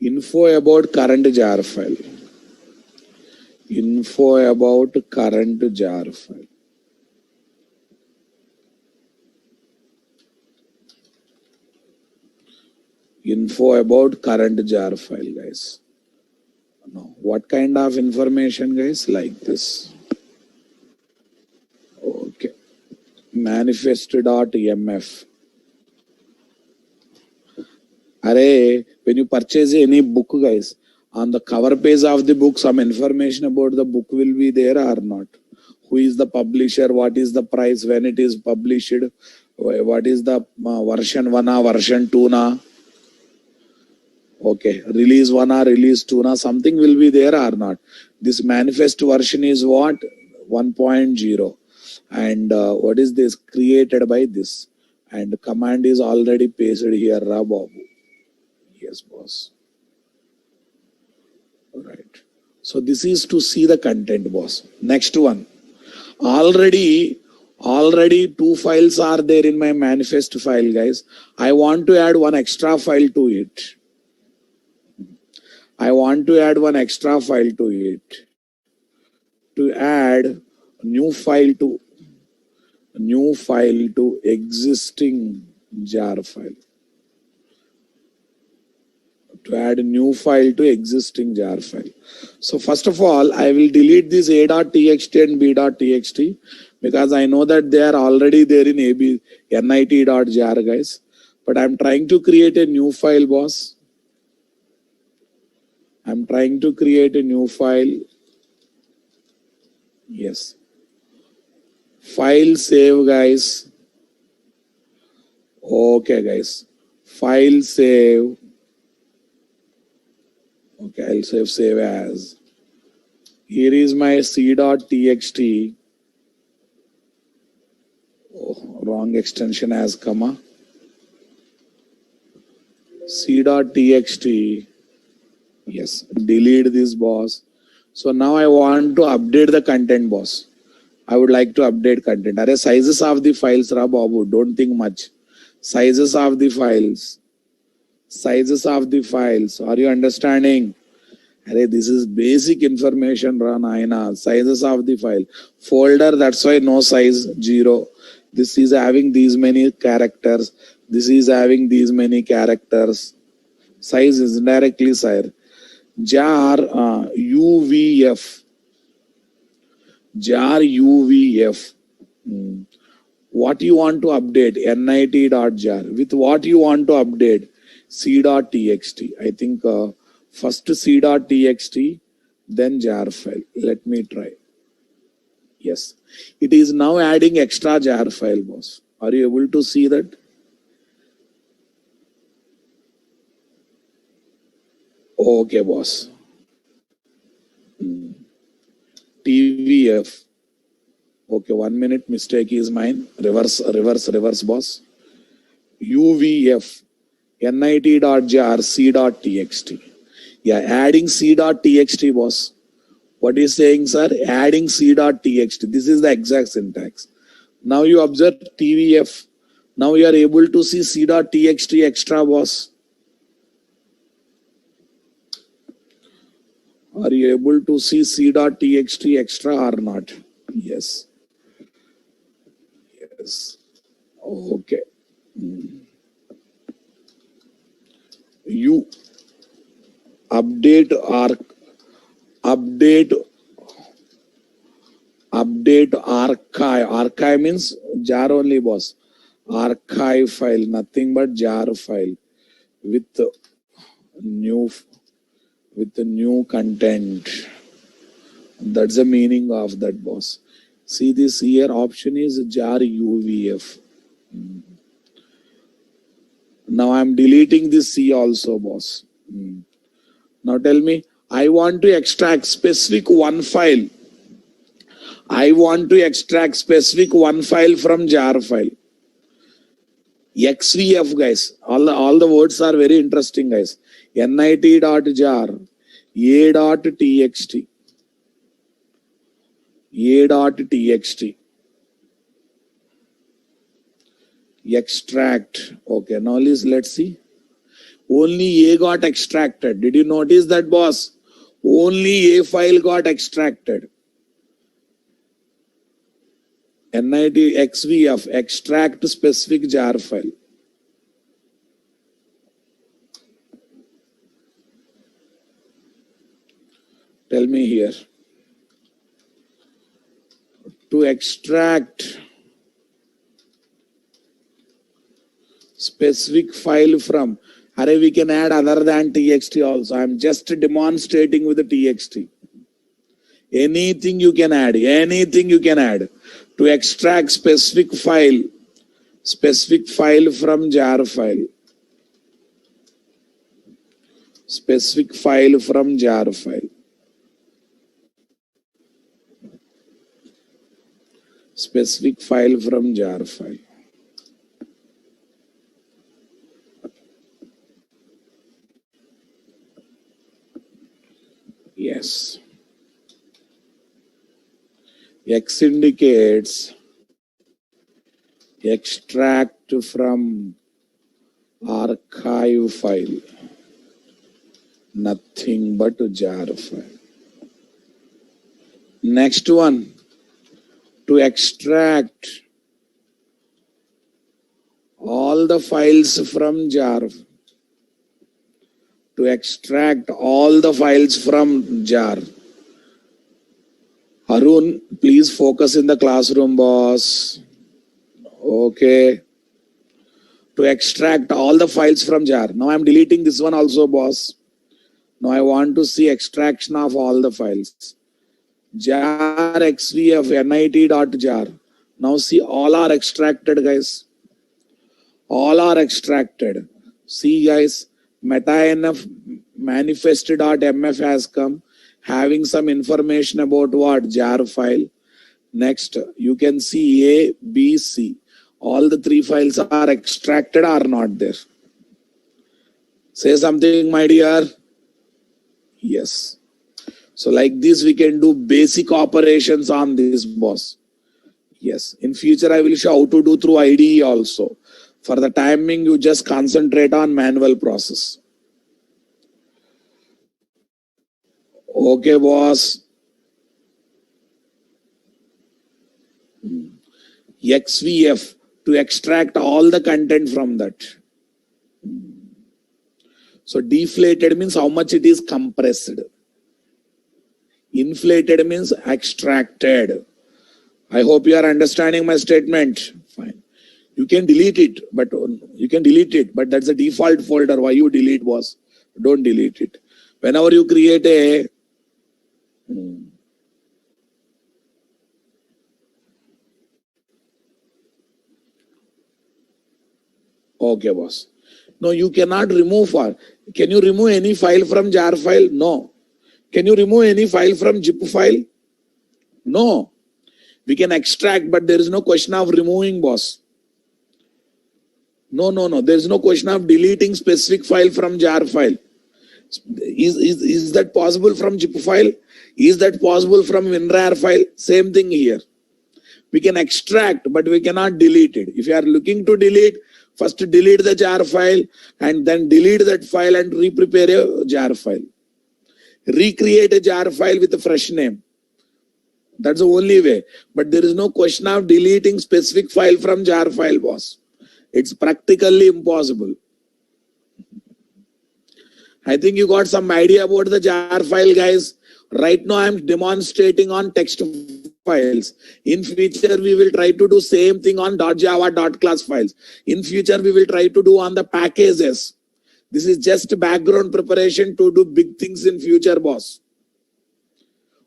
A: info about current jar file. Info about current jar file. Info about current jar file, guys. Now, what kind of information, guys? Like this. Okay. Manifest.mf. Array, when you purchase any book, guys, on the cover page of the book, some information about the book will be there or not. Who is the publisher? What is the price when it is published? What is the version 1 or version 2 na? Okay, release 1 or release 2 na, something will be there or not. This manifest version is what? 1.0. And what is this? Created by this. And the command is already pasted here, Babu. Yes, boss. All right. So this is to see the content, boss. Next one. Already 2 files are there in my manifest file, guys. I want to add one extra file to it. To add new file to existing jar file. To add a new file to existing jar file. So first of all, I will delete this a.txt and b.txt because I know that they are already there in nit.jar, guys. But I'm trying to create a new file, boss. I'm trying to create a new file. Yes. File save, guys. Okay, guys. File save. Okay, I'll save as. Here is my c.txt. Oh, wrong extension has comma. c.txt. Yes, delete this, boss. So now I want to update the content, boss. I would like to update content. Are sizes of the files, Babu? Don't think much. Sizes of the files. Sizes of the files. Are you understanding? Array, this is basic information, Naina. Sizes of the file. Folder, that's why no size, 0. This is having these many characters. This is having these many characters. Size is directly size. Jar UVF. Jar UVF. What you want to update? nit.jar. With what you want to update? c.txt. I think first c.txt, then jar file. Let me try. Yes. It is now adding extra jar file, boss. Are you able to see that? Okay, boss. TVF. Okay, 1 minute, mistake is mine. Reverse, boss. UVF. NIT.jar c.txt. Yeah, adding c.txt, boss. What is saying, sir? Adding c.txt. This is the exact syntax. Now you observe TVF. Now you are able to see c.txt extra, boss. Are you able to see c.txt extra or not? Yes. Yes. Okay. You update archive. Archive means jar only, boss. Archive file, nothing but jar file with new content. That's the meaning of that, boss. See, this here option is jar UVF. Now I'm deleting this C also, boss. Now tell me, I want to extract specific one file. I want to extract specific one file from jar file. XVF, guys. All the words are very interesting, guys. NIT.jar a.txt. A.txt. Extract. Okay, now let's see. Only A got extracted. Did you notice that, boss? Only A file got extracted. NIT XVF, extract specific jar file. Tell me here. To extract specific file from, we can add other than txt also. I'm just demonstrating with the txt. Anything you can add, to extract specific file from jar file. Specific file from jar file. Specific file from jar file. Yes. X indicates extract from archive file. Nothing but jar file. Next one. To extract all the files from jar. To extract all the files from jar. Arun, please focus in the classroom, boss. Okay. To extract all the files from jar. Now I'm deleting this one also, boss. Now I want to see extraction of all the files. Jar xvf nit.jar. Now see, all are extracted, guys. All are extracted. See, guys, meta-nf manifest.mf has come, having some information about what? Jar file. Next, you can see A, B, C. All the three files are extracted or not there. Say something, my dear. Yes. So like this, we can do basic operations on this, boss. Yes. In future, I will show how to do through IDE also. For the timing, you just concentrate on manual process. Okay, boss. XVF, to extract all the content from that. So deflated means how much it is compressed. Inflated means extracted. I hope you are understanding my statement. Fine. You can delete it, but that's a default folder. Why you delete, boss? Don't delete it. Whenever you create a okay, boss. No, you cannot remove file. Can you remove any file from jar file? No. Can you remove any file from zip file? No. We can extract, but there is no question of removing, boss. No. There is no question of deleting specific file from jar file. Is that possible from zip file? Is that possible from WinRAR file? Same thing here. We can extract, but we cannot delete it. If you are looking to delete, first delete the jar file and then delete that file and re-prepare a jar file. Recreate a jar file with a fresh name. That's the only way. But there is no question of deleting specific file from jar file, boss. It's practically impossible. I think you got some idea about the jar file, guys. Right now, I'm demonstrating on text files. In future, we will try to do same thing on .java, .class files. In future, we will try to do on the packages. This is just background preparation to do big things in future, boss.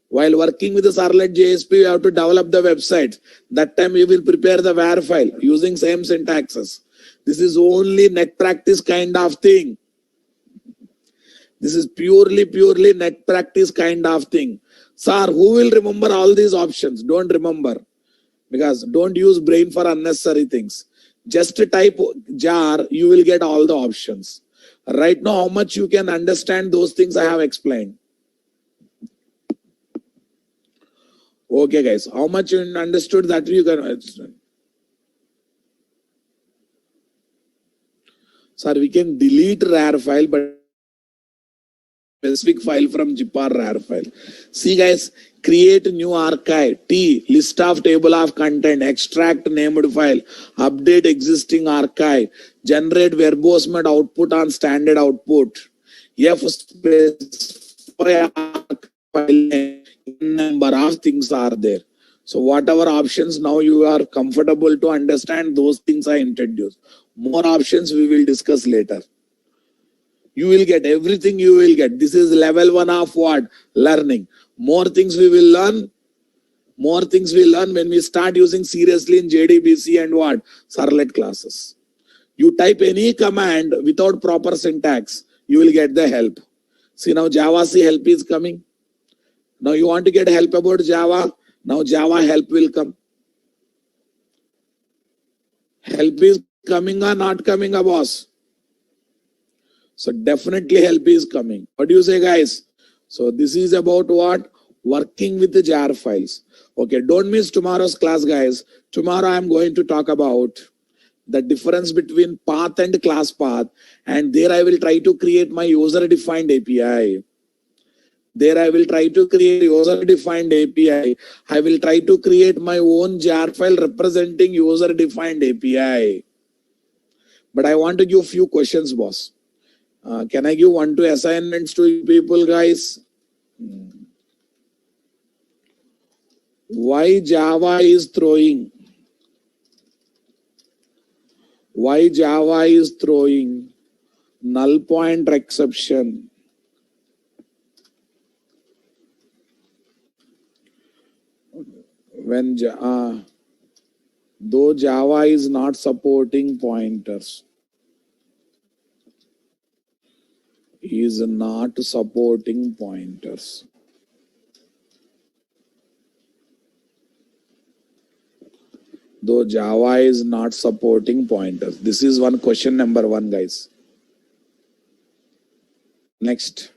A: While working with the Servlet JSP, we have to develop the website. That time we will prepare the var file using same syntaxes. This is only net practice kind of thing. This is purely net practice kind of thing. Sir, who will remember all these options? Don't remember. Because don't use brain for unnecessary things. Just type jar, you will get all the options. Right now, how much you can understand those things I have explained. Okay, guys. How much you understood that you can understand? Sir, we can delete RAR file, but specific file from zip or RAR file. See, guys, create new archive. T, list of table of content, extract named file, update existing archive, generate verbose mode output on standard output. F, specify file name. Number of things are there. So whatever options now you are comfortable to understand, those things I introduced. More options we will discuss later. You will get everything you will get. This is level 1 of what? Learning. More things we will learn. More things we learn when we start using seriously in JDBC and what? Servlet classes. You type any command without proper syntax, you will get the help. See now JavaC help is coming. Now you want to get help about Java. Now Java help will come. Help is coming or not coming, boss? So definitely help is coming. What do you say, guys? So this is about what? Working with the jar files. Okay, don't miss tomorrow's class, guys. Tomorrow I'm going to talk about the difference between path and class path. And there I will try to create my user-defined API. There I will try to create user-defined API. I will try to create my own jar file representing user-defined API. But I want to give a few questions, boss. Can I give 1 2 assignments to people, guys? Why Java is throwing? Why Java is throwing null pointer exception? When though Java is not supporting pointers, is not supporting pointers. Though Java is not supporting pointers. This is one question number 1, guys. Next.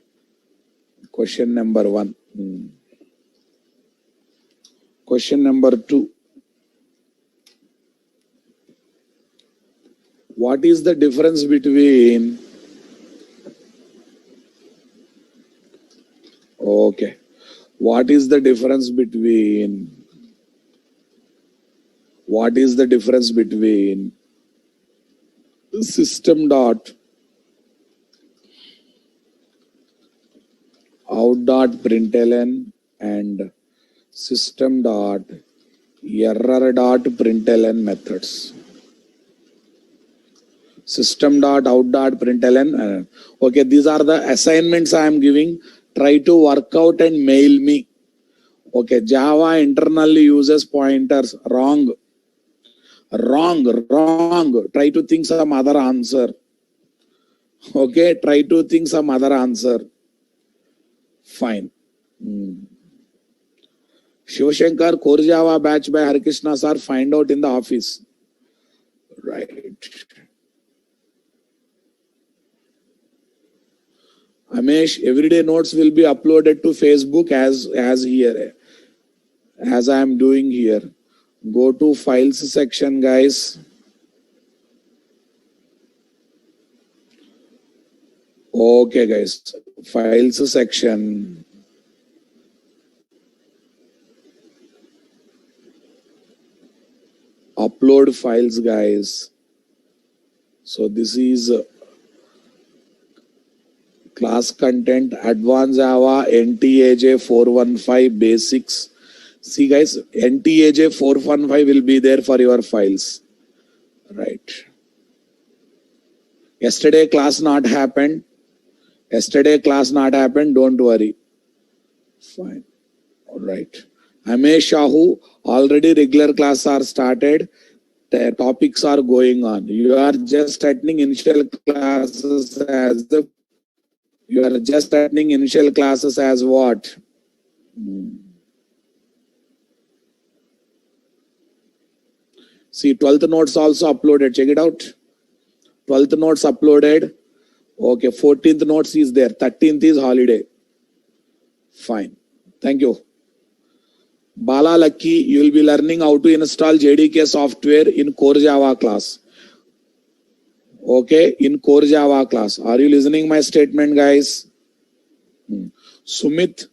A: Question number 1. Question number 2. What is the difference between... Okay. What is the difference between system dot out dot println and system dot error dot println methods? System dot out dot println. Okay, these are the assignments I am giving. Try to work out and mail me. Okay, Java internally uses pointers. Wrong. Try to think some other answer. Okay, try to think some other answer. Fine. Shivashankar, Core Java batch by Harikrishna sir, find out in the office. Right. Amesh, everyday notes will be uploaded to Facebook as here, as I am doing here. Go to files section, guys. Okay, guys. Files section. Upload files, guys. So this is class content, advanced Java, NTAJ 415 basics. See, guys, NTAJ 415 will be there for your files. Right. Yesterday class not happened. Don't worry. Fine. All right. Amesh Shahu, already regular class are started. The topics are going on. You are just attending initial classes as what? See, 12th notes also uploaded. Check it out. 12th notes uploaded. Okay, 14th notes is there. 13th is holiday. Fine. Thank you. Bala Lucky, you will be learning how to install JDK software in Core Java class. Okay, in Core Java class. Are you listening my statement, guys? Sumit,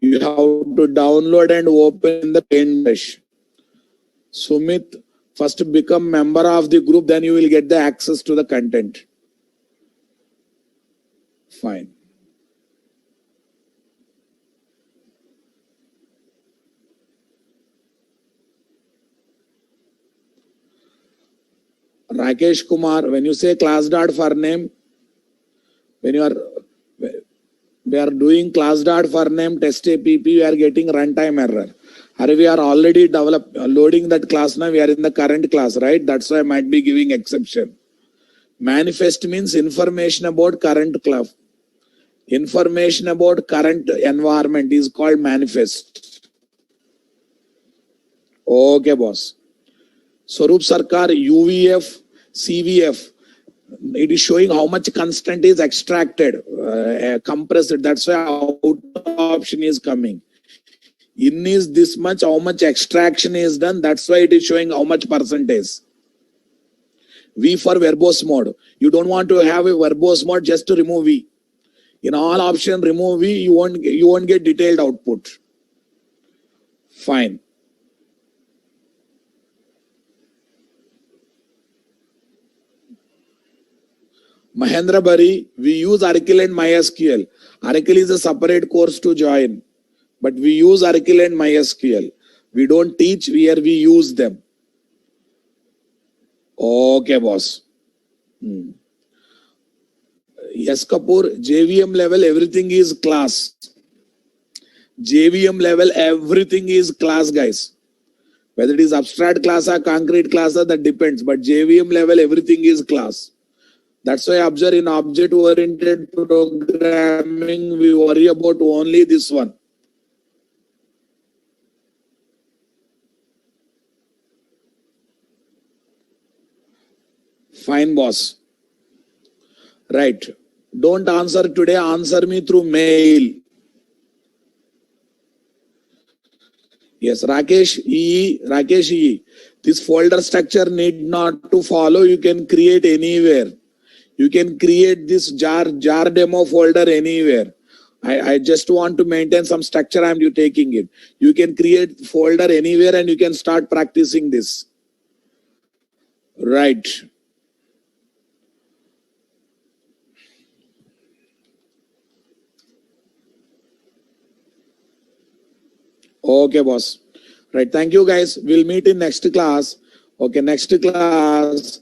A: you have to download and open the Paintbrush. Sumit, first become member of the group, then you will get the access to the content. Fine. Rakesh Kumar, when you say class.forName, when we are doing class.forName test app, we are getting runtime error. Or we are already loading that class now, we are in the current class, right? That's why I might be giving exception. Manifest means information about current class. Information about current environment is called manifest. Okay, boss. Swarup Sarkar, UVF, CVF. It is showing how much constant is extracted, compressed. That's why out option is coming. In is this much, how much extraction is done. That's why it is showing how much percentage. V for verbose mode. You don't want to have a verbose mode, just to remove V. In all option, remove V, you won't get detailed output. Fine. Mahendra Bari, we use Oracle and MySQL. Oracle is a separate course to join, but we use Oracle and MySQL. We don't teach where we use them. Okay, boss. Yes, Kapoor, JVM level, everything is class. JVM level, everything is class, guys. Whether it is abstract class or concrete class, that depends. But JVM level, everything is class. That's why observe in object-oriented programming, we worry about only this one. Fine, boss. Right. Don't answer today, answer me through mail. Yes, Rakesh E. This folder structure need not to follow. You can create anywhere. You can create this jar demo folder anywhere. I just want to maintain some structure. I'm taking it. You can create folder anywhere and you can start practicing this. Right. Okay, boss. Right. Thank you, guys. We'll meet in next class. Okay, next class.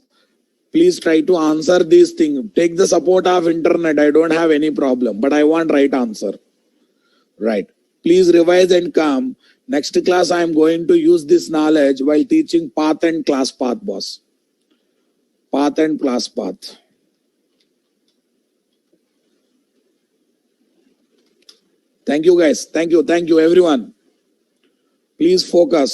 A: Please try to answer these things. Take the support of internet. I don't have any problem, but I want right answer. Right. Please revise and come. Next class, I am going to use this knowledge while teaching path and class path, boss. Path and class path. Thank you, guys. Thank you, everyone. Please focus.